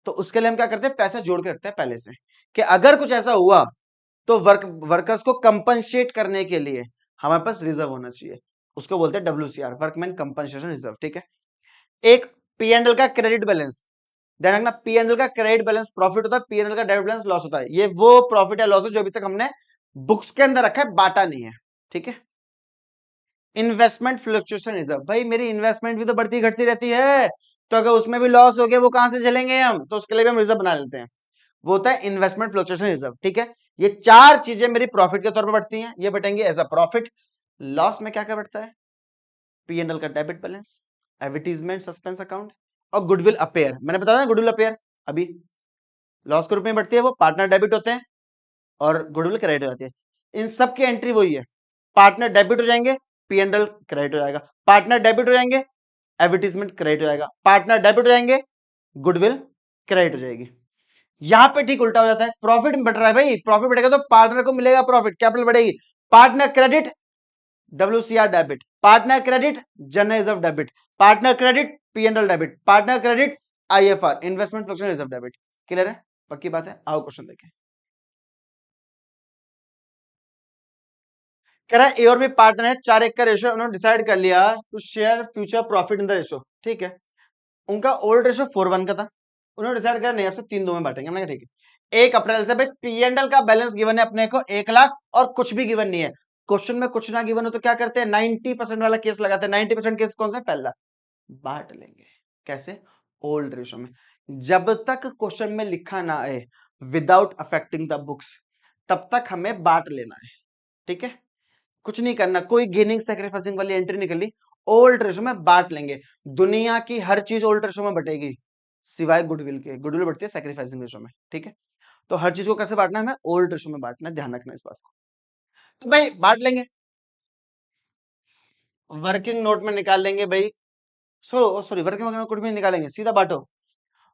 [SPEAKER 1] तो उसके लिए हम क्या करते हैं, पैसा जोड़ के रखते हैं पहले से, कि अगर कुछ ऐसा हुआ तो वर्कर्स को कंपनसेट करने के लिए हमारे पास रिजर्व होना चाहिए, उसको बोलते हैं WCR, वर्कमैन कंपनसेशन रिजर्व, ठीक है। एक पीएनएल का क्रेडिट बैलेंस, ध्यान रखना, पीएनएल का क्रेडिट बैलेंस प्रॉफिट होता है, पीएनएल का डेबिट बैलेंस लॉस होता है, ये वो प्रॉफिट या लॉस है जो अभी तक हमने बुक्स के अंदर रखा है, बांटा नहीं है, ठीक है। इन्वेस्टमेंट फ्लक्चुएशन रिजर्व, भाई मेरी इन्वेस्टमेंट भी तो बढ़ती घटती रहती है, तो अगर उसमें भी लॉस हो गया वो कहां से झेलेंगे हम, तो उसके लिए भी हम रिजर्व बना लेते हैं, वो होता है इन्वेस्टमेंट फ्लक्चुएशन रिजर्व, ठीक है। ये 4 चीजें मेरी प्रॉफिट के तौर पर बढ़ती हैं, ये बटेंगे एज अ प्रॉफिट। लॉस में क्या क्या बढ़ता है, पीएनएल का debit balance, advertisement suspense account और गुडविल अपेयर, मैंने बताया ना गुडविल अपेयर अभी लॉस के रूप में बढ़ती है, वो पार्टनर डेबिट होते हैं और गुडविल क्रेडिट हो जाती है, इन सब की एंट्री वही है, पार्टनर डेबिट हो जाएंगे, पी एंड एल क्रेडिट हो जाएगा, पार्टनर डेबिट हो जाएंगे, एडवर्टीजमेंट क्रेडिट हो जाएगा, पार्टनर डेबिट हो जाएंगे, गुडविल क्रेडिट हो जाएगी। यहां पे ठीक उल्टा हो जाता है, प्रॉफिट बढ़ रहा है भाई, प्रॉफिट बढ़ेगा तो पार्टनर को मिलेगा प्रॉफिट, कैपिटल बढ़ेगी, partner credit WCR debit, partner credit general reserve debit, partner credit P&L debit, partner credit IFR investment function reserve debit. Clear है, पक्की बात है। आओ क्वेश्चन देखें। कह रहा है ए और बी पार्टनर है, 4:1 का रेशो, उन्होंने डिसाइड कर लिया to share future profit in the ratio. ठीक है, उनका ओल्ड रेशो 4:1 का था, उन्होंने डिसाइड किया नहीं, अब से 3-2 में बांटेंगे। हमने कहा ठीक है। 1 अप्रैल से भाई P&L का बैलेंस गिवन है अपने को 1 लाख, और कुछ भी गिवन नहीं है। क्वेश्चन में कुछ ना गिवन हो तो क्या करते हैं, 90% वाला केस लगाते हैं। 90% केस कौन सा है, पहला। बांट लेंगे, कैसे, ओल्ड रेशो में। जब तक क्वेश्चन में लिखा ना आए विदाउट अफेक्टिंग द बुक्स, तब तक हमें बांट लेना है। ठीक है, कुछ नहीं करना, कोई गेनिंग सैक्रिफाइसिंग वाली एंट्री निकली, ओल्ड रेशो में बांट लेंगे। दुनिया की हर चीज ओल्ड रेशो में बटेगी सिवाय गुडविल के, गुडविल बढ़ती है सैक्रिफाइसिंग रेशो में। ठीक है, तो हर चीज को कैसे बांटना है, हमें ओल्ड रेशो में बांटना है, ध्यान रखना इस बात को। तो भाई बांट लेंगे, वर्किंग नोट में निकाल लेंगे भाई, सॉरी वर्किंग नोट में निकालेंगे, सीधा बांटो।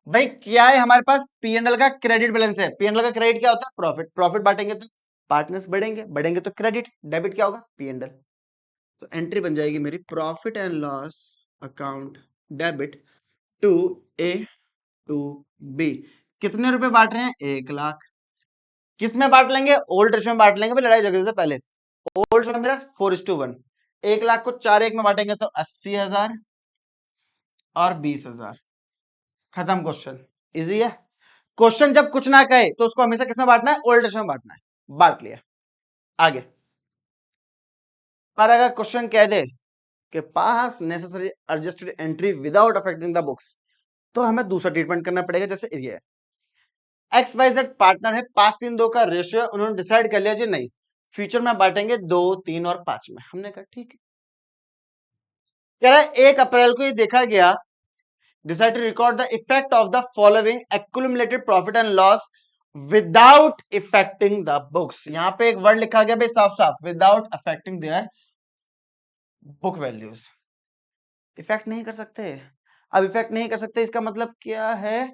[SPEAKER 1] भाई क्या है हमारे पास, P&L का क्रेडिट बैलेंस है, P&L का क्रेडिट क्या होता है, प्रॉफिट, प्रॉफिट बांटेंगे तो पार्टनर्स बढ़ेंगे, बढ़ेंगे तो क्रेडिट, डेबिट क्या होगा, P&L। तो एंट्री बन जाएगी मेरी profit and loss account debit to A to B. कितने रुपए बांट रहे हैं, 1 लाख। किस में बांट लेंगे, ओल्ड रेशो में बांट लेंगे भाई, लड़ाई झगड़े से पहले। ओल्ड रेशो मेरा 4:1, 1 लाख को 4:1 में बांटेंगे तो 80,000 और 20,000। खत्म क्वेश्चन, इजी है। क्वेश्चन जब कुछ ना कहे तो उसको हमेशा किसमें बांटना है, ओल्ड रेशो में बांटना है। बांट लिया, आगे। पर अगर क्वेश्चन कह दे कि पास necessary adjusted entry without affecting the books, तो हमें दूसरा ट्रीटमेंट करना पड़ेगा। जैसे ये है, XYZ पार्टनर है, 5-3-2 का रेशियो, उन्होंने डिसाइड कर लिया जी नहीं, फ्यूचर में बांटेंगे 2, 3 और 5 में। हमने कहा ठीक है। कह रहा है 1 अप्रैल को ये देखा गया, decide to record the effect of the following accumulated profit and loss without affecting the books. यहां पे एक वर्ड लिखा गया भाई साफ साफ, without affecting their book values. Effect नहीं कर सकते। अब इफेक्ट नहीं कर सकते इसका मतलब क्या है,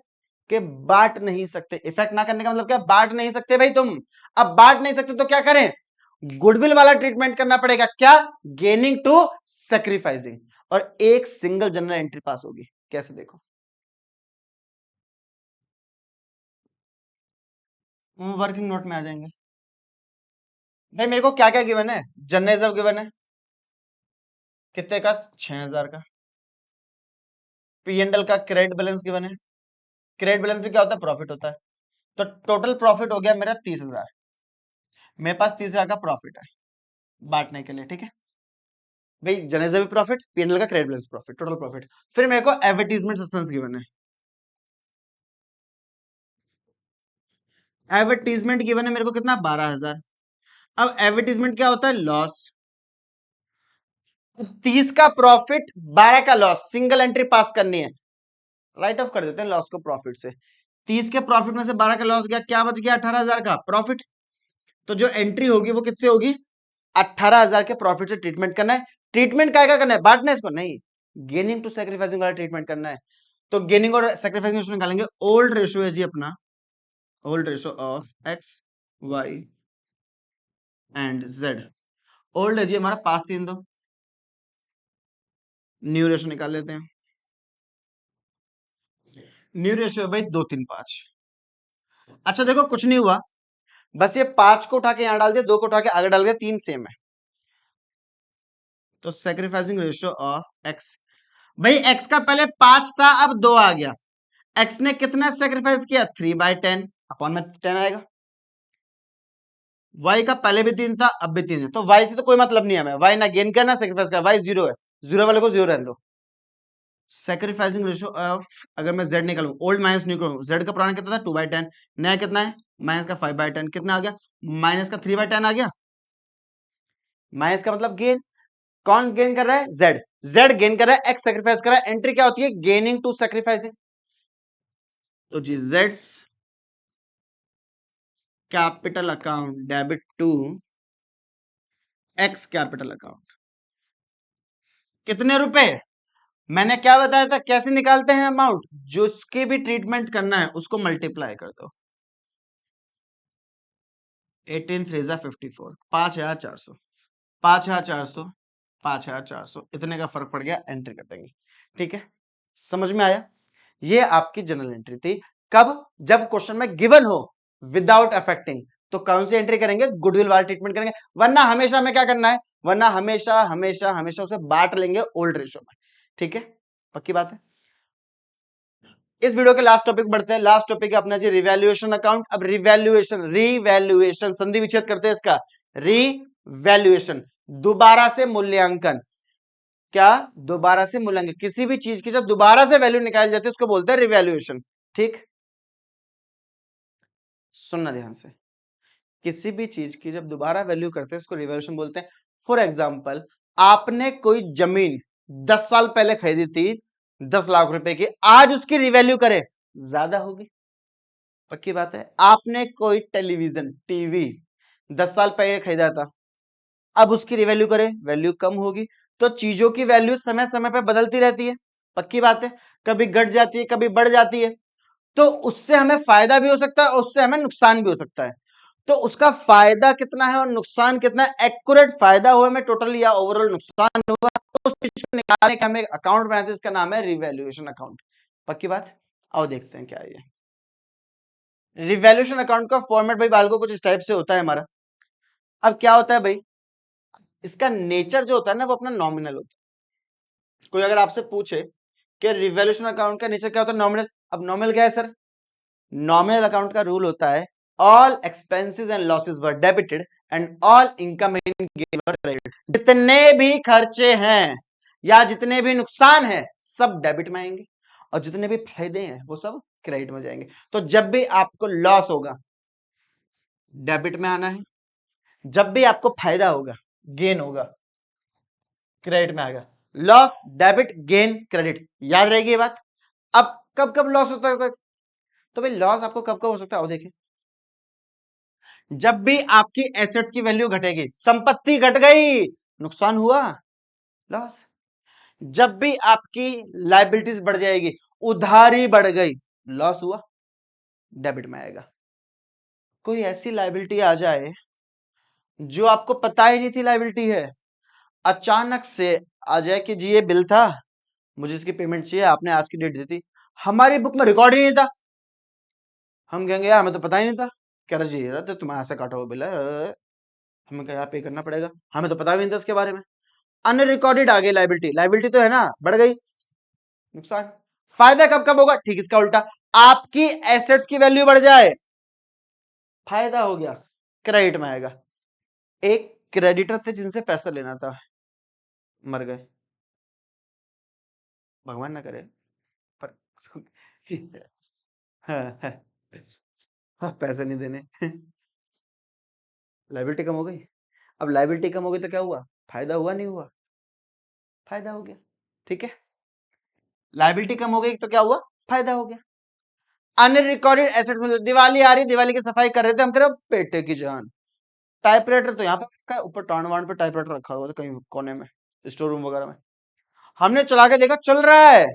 [SPEAKER 1] कि बांट नहीं सकते। इफेक्ट ना करने का मतलब क्या, बांट नहीं सकते भाई तुम। अब बांट नहीं सकते तो क्या करें, गुडविल वाला ट्रीटमेंट करना पड़ेगा, क्या, गेनिंग टू सेक्रीफाइसिंग, और एक सिंगल जनरल एंट्री पास होगी। कैसे, देखो, वर्किंग नोट में आ जाएंगे। भाई मेरे को क्या क्या गिवन है, जनरल रिजर्व गिवन है कितने का, 6,000 का। P&L का क्रेडिट बैलेंस गिवन है, क्रेडिट बैलेंस भी क्या होता है, प्रॉफिट होता है। तो टोटल प्रॉफिट हो गया मेरा 30,000, मेरे पास 30,000 का प्रॉफिट है बांटने के लिए। ठीक है भाई, जनरल रिजर्व भी प्रॉफिट, P&L का credit balance profit, total profit. फिर मेरे को एडवर्टीजमेंट एक्सपेंस गिवन है, एडवर्टीजमेंट गिवन है मेरे को कितना, 12,000। अब एडवर्टीजमेंट क्या होता है, लॉस। 30 का प्रॉफिट, 12 का लॉस, सिंगल एंट्री पास करनी है, राइट ऑफ कर देते हैं लॉस को प्रॉफिट से। 30 के प्रॉफिट में से 12 का लॉस गया, क्या बच गया, 18,000 का प्रॉफिट। तो जो एंट्री होगी वो किससे होगी, 18,000 के प्रॉफिट से ट्रीटमेंट करना है। ट्रीटमेंट क्या करना है, बांटना है इसको नहीं, गेनिंग टू सेक्रीफाइसिंग वाला ट्रीटमेंट करना है। तो गेनिंग और सेक्रीफाइसिंग रेशो निकालेंगे। ओल्ड रेशो है जी अपना, old ratio of X Y and Z. Old है जी हमारा 5-3-2, न्यू रेशो निकाल लेते हैं। न्यू रेशो है भाई 2-3-5। अच्छा देखो कुछ नहीं हुआ, बस ये 5 को उठा के यहां डाल दिया, 2 को उठा के आगे डाल दिया, 3 सेम है। तो सेक्रीफाइसिंग रेशियो ऑफ एक्स, भाई एक्स का पहले 5 था, अब 2 आ गया। एक्स ने कितना सेक्रीफाइस किया, 3/10, अपॉन में 10 आएगा। वाई का पहले भी 3 था, अब भी 3 है, तो वाई से तो कोई मतलब नहीं है हमें, वाई ना गेन करना सेक्रीफाइस करना, वाई 0 है, 0 वाले को 0 रहने दो। सेक्रीफाइसिंग रेशियो ऑफ, अगर मैं जेड निकालूं, ओल्ड माइनस न्यू करूं, जेड का पुराना कितना था, 2/10, नया कितना है, माइनस का 5/10, कितना आ गया, माइनस का 3/10 आ गया। माइनस का मतलब गेन, कौन गेन कर रहा है, जेड, जेड गेन कर रहा है, एक्स सेक्रीफाइस कर रहा है। एंट्री क्या होती है, गेनिंग टू सेक्रीफाइसिंग। तो जी जेड्स capital account debit to X capital account. कितने रुपए? मैंने क्या बताया था, कैसे निकालते हैं अमाउंट? जो उसके भी ट्रीटमेंट करना है उसको मल्टीप्लाई कर दो। 18 3 54, 5,400, 5,400, 5,400, इतने का फर्क पड़ गया, एंट्री कर देंगे। ठीक है, समझ में आया? ये आपकी जनरल एंट्री थी। कब? जब क्वेश्चन में गिवन हो विदाउट अफेक्टिंग, तो कौन सी एंट्री करेंगे? गुडविल वाला ट्रीटमेंट करेंगे। वरना हमेशा हमें क्या करना है? वरना हमेशा हमेशा हमेशा उसे बांट लेंगे ओल्ड रेशो में। ठीक है, पक्की बात है। इस वीडियो के लास्ट टॉपिक बढ़ते हैं। लास्ट टॉपिक है अपना जी रिवैल्यूएशन अकाउंट। अब रिवैल्यूएशन संधि विच्छेद करते हैं इसका। रिवैल्यूएशन दोबारा से मूल्यांकन। क्या? दोबारा से मूल्यांकन। किसी भी चीज की जब दोबारा से वैल्यू निकाली जाती है उसको बोलते हैं रिवैल्यूएशन। ठीक, सुनना ध्यान से। किसी भी चीज की जब दोबारा वैल्यू करते हैं उसको रिवैल्यूएशन बोलते हैं। फॉर एग्जाम्पल, आपने कोई जमीन 10 साल पहले खरीदी थी 10 लाख रुपए की, आज उसकी रिवैल्यू करे, ज्यादा होगी। पक्की बात है। आपने कोई टेलीविजन टीवी 10 साल पहले खरीदा था, अब उसकी रिवैल्यू करे, वैल्यू कम होगी। तो चीजों की वैल्यू समय समय पर बदलती रहती है। पक्की बात है, कभी घट जाती है, कभी बढ़ जाती है। तो उससे हमें फायदा भी हो सकता है, उससे हमें नुकसान भी हो सकता है। तो उसका फायदा कितना है और नुकसान कितना है, एक्यूरेट फायदा हुआ में टोटल या ओवरऑल नुकसान हुआ, तो उस चीज को निकालने का हम एक अकाउंट बनाते हैं, इसका नाम है रिवैल्यूएशन अकाउंट। पक्की बात। आओ देखते हैं क्या है ये रिवैल्यूएशन अकाउंट का फॉर्मेट। भाई बाल को कुछ इस टाइप से होता है हमारा। अब क्या होता है भाई, इसका नेचर जो होता है ना वो अपना नॉमिनल होता है। कोई अगर आपसे पूछे कि रिवैल्यूएशन अकाउंट का नेचर क्या होता है, नॉमिनल। अब नॉमिनल क्या है सर? नॉमिनल अकाउंट का रूल होता है all expenses and losses were debited and all income and gain were credited. जितने भी खर्चे हैं या जितने भी नुकसान हैं सब डेबिट में आएंगे, और जितने भी फायदे हैं वो सब क्रेडिट में जाएंगे। तो जब भी आपको लॉस होगा डेबिट में आना है, जब भी आपको फायदा होगा गेन होगा क्रेडिट में आएगा। लॉस डेबिट गेन क्रेडिट, याद रहेगी ये बात। अब कब कब लॉस होता है? तो भाई लॉस आपको कब कब हो सकता है, आओ देखिए। जब भी आपकी एसेट्स की वैल्यू घटेगी, संपत्ति घट गई, नुकसान हुआ, लॉस। जब भी आपकी लाइबिलिटीज बढ़ जाएगी, उधारी बढ़ गई, लॉस हुआ, डेबिट में आएगा। कोई ऐसी लाइबिलिटी आ जाए जो आपको पता ही नहीं थी लाइबिलिटी है, अचानक से आ जाए कि जी ये बिल था, मुझे इसकी पेमेंट चाहिए, आपने आज की डेट दी थी, हमारी बुक में रिकॉर्ड ही नहीं था। हम कहेंगे यार हमें तो पता ही नहीं था। कह रहा जी तो तुम्हारे से काटा हुआ बिल है, हमें क्या पे करना पड़ेगा, हमें तो पता भी नहीं था इसके बारे में। अनरिकॉर्डेड आ गई लाइबिलिटी, लाइबिलिटी तो है ना, बढ़ गई, नुकसान। फायदा कब कब होगा? ठीक इसका उल्टा, आपकी एसेट्स की वैल्यू बढ़ जाए, फायदा हो गया, क्रेडिट में आएगा। एक क्रेडिटर थे जिनसे पैसा लेना था, मर गए, भगवान ना करे, पर हाँ, हाँ, हाँ, पैसे नहीं देने लाइबिलिटी कम हो गई। अब लाइबिलिटी कम हो गई तो क्या हुआ? फायदा हुआ नहीं हुआ? फायदा हो गया। ठीक है, लाइबिलिटी कम हो गई तो क्या हुआ? फायदा हो गया। अनरिकॉर्डेड एसेट में दिवाली आ रही, दिवाली की सफाई कर रहे थे हम, कह रहे पेटे की जान, टाइपराइटर तो यहाँ पे रखा है, ऊपर टाउन वाउन पे टाइपराइटर रखा हुआ था कहीं कोने में, स्टोर रूम वगैरह में। हमने चला के देखा चल रहा है,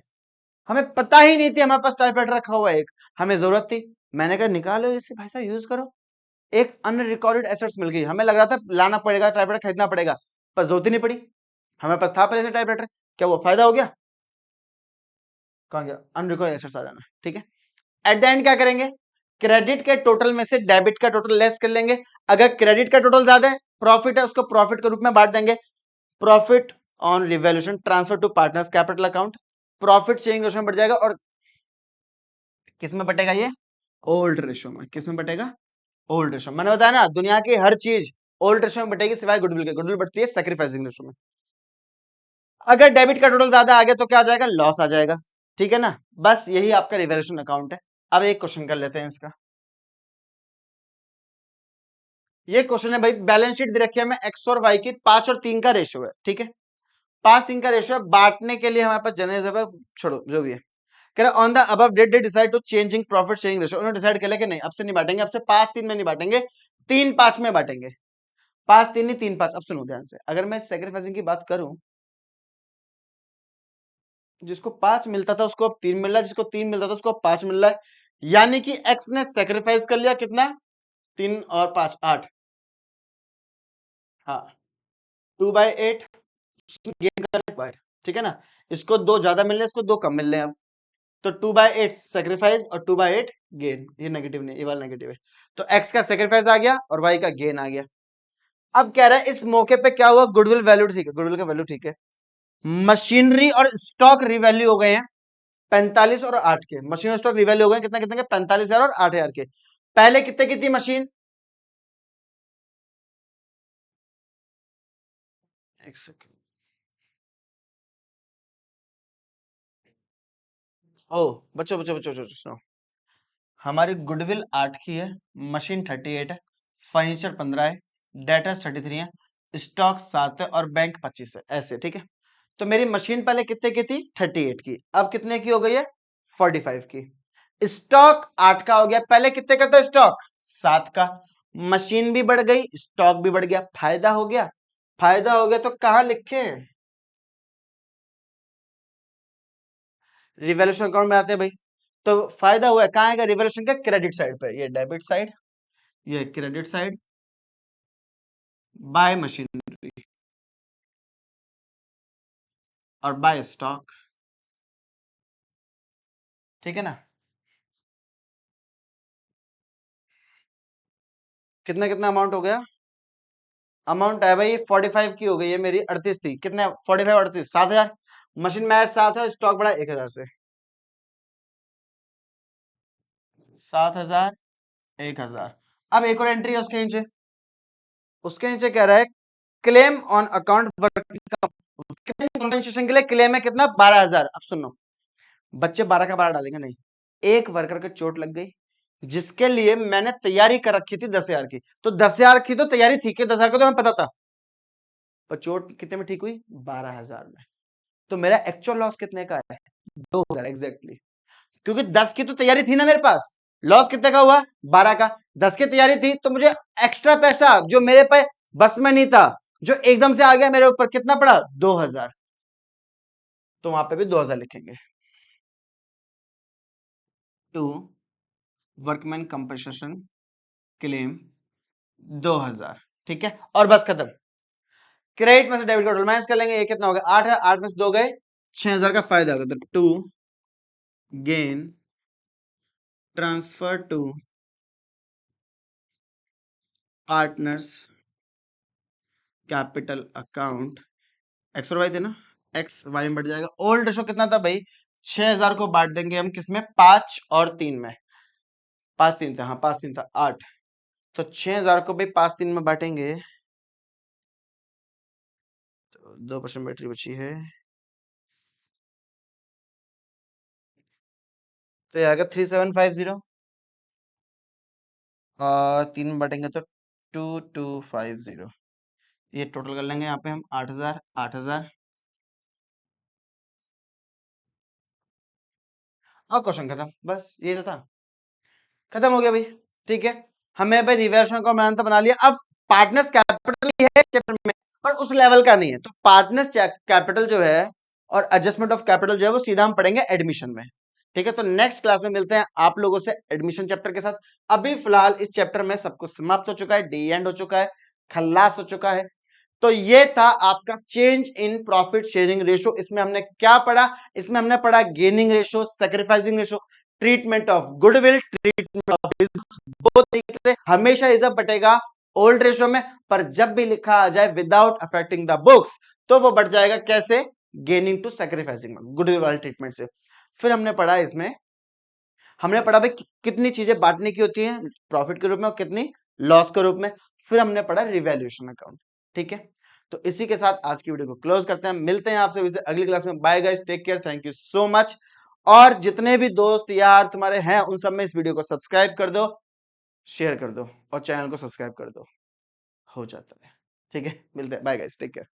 [SPEAKER 1] हमें पता ही नहीं थी हमारे पास टाइपराइटर रखा हुआ है एक, हमें जरूरत थी, मैंने कहा निकालो इसे भाई साहब यूज करो। एक अनरिकॉर्डेड एसेट्स मिल गई, हमें लग रहा था लाना पड़ेगा टाइपराइटर, खरीदना पड़ेगा, पर जरूरत ही नहीं पड़ी, हमारे पास था पहले से टाइपराइटर। क्या वो फायदा हो गया? कहाँ गया? अनरिकॉर्डेड एसेट्स आ जाना। ठीक है, एट द एंड क्या करेंगे? क्रेडिट के टोटल में से डेबिट का टोटल लेस कर लेंगे। अगर क्रेडिट का टोटल ज्यादा है, प्रॉफिट है, उसको प्रॉफिट के रूप में बांट देंगे। Profit on revaluation transfer to partners capital account, profit sharing ratio में बढ़ जाएगा। और किस में बटेगा ये? ओल्ड रेशो में। किस में बटेगा? Old ratio. मैंने बताया ना दुनिया की हर चीज ओल्ड रेशो में बटेगी सिवाय गुडविल के। गुडविल बढ़ती है सैक्रिफाइसिंग रेशो में। अगर डेबिट का टोटल ज्यादा आ गया तो क्या आ जाएगा? लॉस आ जाएगा। ठीक है ना, बस यही आपका रिवैल्यूएशन अकाउंट है। अब एक क्वेश्चन कर लेते हैं इसका। ये क्वेश्चन है भाई, बैलेंस शीट दे रखी है हमें एक्स और वाई की, 5 और 3 का रेशियो है। ठीक है, 5 3 का रेशियो है, बांटने के लिए हमारे पास जनरल है, छोड़ो जो भी है। कह रहा on the above date they decide to changing profit sharing ratio. उन्होंने डिसाइड किया कि नहीं अब से नहीं बांटेंगे, अब से 5 3 में नहीं बांटेंगे, 3 5 में बांटेंगे। 5 3 नहीं 3 5। अब सुनो ध्यान से, अगर मैं सेक्रीफाइसिंग की बात करूं जिसको 5 मिलता था उसको अब 3 मिल रहा है, जिसको 3 मिलता था उसको अब 5 मिल रहा है, यानी कि एक्स ने सेक्रीफाइस कर लिया कितना, 3 और 5 8। हाँ, 2/8 गेन कर बार, ठीक है ना। इसको 2 ज्यादा मिल रहे हैं, इसको 2 कम मिल रहे हैं अब। तो 2/8 सेक्रीफाइस और 2/8 गेन, ये नेगेटिव नहीं, ये वाला नेगेटिव है। तो एक्स का सेक्रीफाइस आ गया और वाई का गेन आ गया। अब कह रहा है इस मौके पे क्या हुआ, गुडविल वैल्यू ठीक है, गुडविल का वैल्यू ठीक है। मशीनरी और स्टॉक रिवैल्यू हो गए हैं 45 और 8 के। मशीन और स्टॉक रिवैल्यू हो गए कितना कितने के, 45,000 और 8,000 के। पहले कितने की थी मशीन, एक सेकंड, ओ बच्चों बच्चों बच्चों बच्चों सुनो, हमारी गुडविल 8 की है, मशीन 38 है, फर्नीचर 15 है, डेटर्स 33 है, स्टॉक 7 है और बैंक 25 है, ऐसे ठीक है। तो मेरी मशीन पहले कितने की थी, 38 की, अब कितने की हो गई है, 45 की। स्टॉक 8 का हो गया, पहले कितने का था स्टॉक, 7 का। मशीन भी बढ़ गई, स्टॉक भी बढ़ गया, फायदा हो गया। फायदा हो गया तो कहां लिखे, रिवॉल्यूशन अकाउंट में आते हैं भाई। तो फायदा हुआ है, कहां आएगा रिवॉल्यूशन के, क्रेडिट साइड पे, ये डेबिट साइड, ये क्रेडिट साइड, बाय मशीनरी और बाय स्टॉक, ठीक है ना। कितना कितना अमाउंट हो गया, अमाउंट है भाई 45 की हो गई है मेरी, 38 थी, कितने 45 38 7,000। मशीन में 7 है, स्टॉक बढ़ा 1,000 से, 7,000 1,000। अब एक और एंट्री है उसके नीचे, उसके नीचे कह रहा है claim on account working compensation के लिए क्लेम है कितना, 12,000। अब सुनो, बच्चे 12 का 12 डालेंगे नहीं, एक वर्कर को चोट लग गई जिसके लिए मैंने तैयारी कर रखी थी 10,000 की, तो 10,000 की तो तैयारी थी कि 10,000 को तो हमें पता था, पर चोट कितने में ठीक हुई, 12,000 में। तो मेरा एक्चुअल लॉस कितने का है, 2,000 एग्जैक्टली, क्योंकि 10 की तो तैयारी थी ना मेरे पास। लॉस कितने का हुआ, 12 का। 10 की तैयारी थी तो मुझे एक्स्ट्रा पैसा जो मेरे पे बस में नहीं था, जो एकदम से आ गया मेरे ऊपर, कितना पड़ा, 2,000। तो वहां पे भी 2,000 लिखेंगे। टू वर्कमैन कंपनसेशन क्लेम 2,000, ठीक है, और बस खत्म। क्रेडिट में से डेबिट को माइनस कर लेंगे, ये कितना हो गया, 8 है, 8 में से 2 गए, 6,000 का फायदा होगा। तो to gain transfer to partners capital account, X और वाई थे ना, एक्स वाई में बढ़ जाएगा। ओल्ड रेशो कितना था भाई, 6,000 को बांट देंगे हम किसमें, 5 और 3 में, 5 3 था, हाँ 5 3 था 8, तो 6,000 को भाई 5 3 में बांटेंगे, तो 2% बैटरी बची है, तो ये आएगा 3750, और 3 में बांटेंगे तो 2250। ये टोटल कर लेंगे यहाँ पे हम 8,000 8,000, और क्वेश्चन खत्म, बस ये तो था, खत्म हो गया भाई, ठीक है। हमें भाई रिवर्सन का मान तो बना लिया। अब पार्टनर्स कैपिटल ही है चैप्टर में, पर उस लेवल का नहीं है, तो पार्टनर्स कैपिटल जो है और एडजस्टमेंट ऑफ कैपिटल जो है वो सीधा हम पढ़ेंगे एडमिशन में, ठीक है। तो नेक्स्ट क्लास में मिलते हैं आप लोगों से एडमिशन चैप्टर के साथ। अभी फिलहाल इस चैप्टर में सब कुछ समाप्त हो चुका है, डी एंड हो चुका है, खल्लास हो चुका है। तो ये था आपका change in profit sharing ratio. इसमें हमने क्या पढ़ा, इसमें हमने पढ़ा gaining ratio, sacrificing ratio, treatment of goodwill, treatment of reserves. दो तरीके से हमेशा रिजर्व बटेगा ओल्ड रेशो में, पर जब भी लिखा आ जाए विदाउट अफेक्टिंग द बुक्स तो वो बढ़ जाएगा कैसे, गेनिंग टू सैक्रिफाइसिंग में, गुडविल वाले ट्रीटमेंट से। फिर हमने पढ़ा इसमें, हमने पढ़ा भाई कितनी चीजें बांटने की होती हैं प्रॉफिट के रूप में और कितनी लॉस के रूप में। फिर हमने पढ़ा रिवैल्यूएशन अकाउंट, ठीक है। तो इसी के साथ आज की वीडियो को क्लोज करते हैं, मिलते हैं आपसे अगली क्लास में। Bye guys, take care, thank you so much. और जितने भी दोस्त यार तुम्हारे हैं उन सब में इस वीडियो को सब्सक्राइब कर दो, शेयर कर दो और चैनल को सब्सक्राइब कर दो, हो जाता है, ठीक है। मिलते हैं, बाय गाइस, टेक केयर।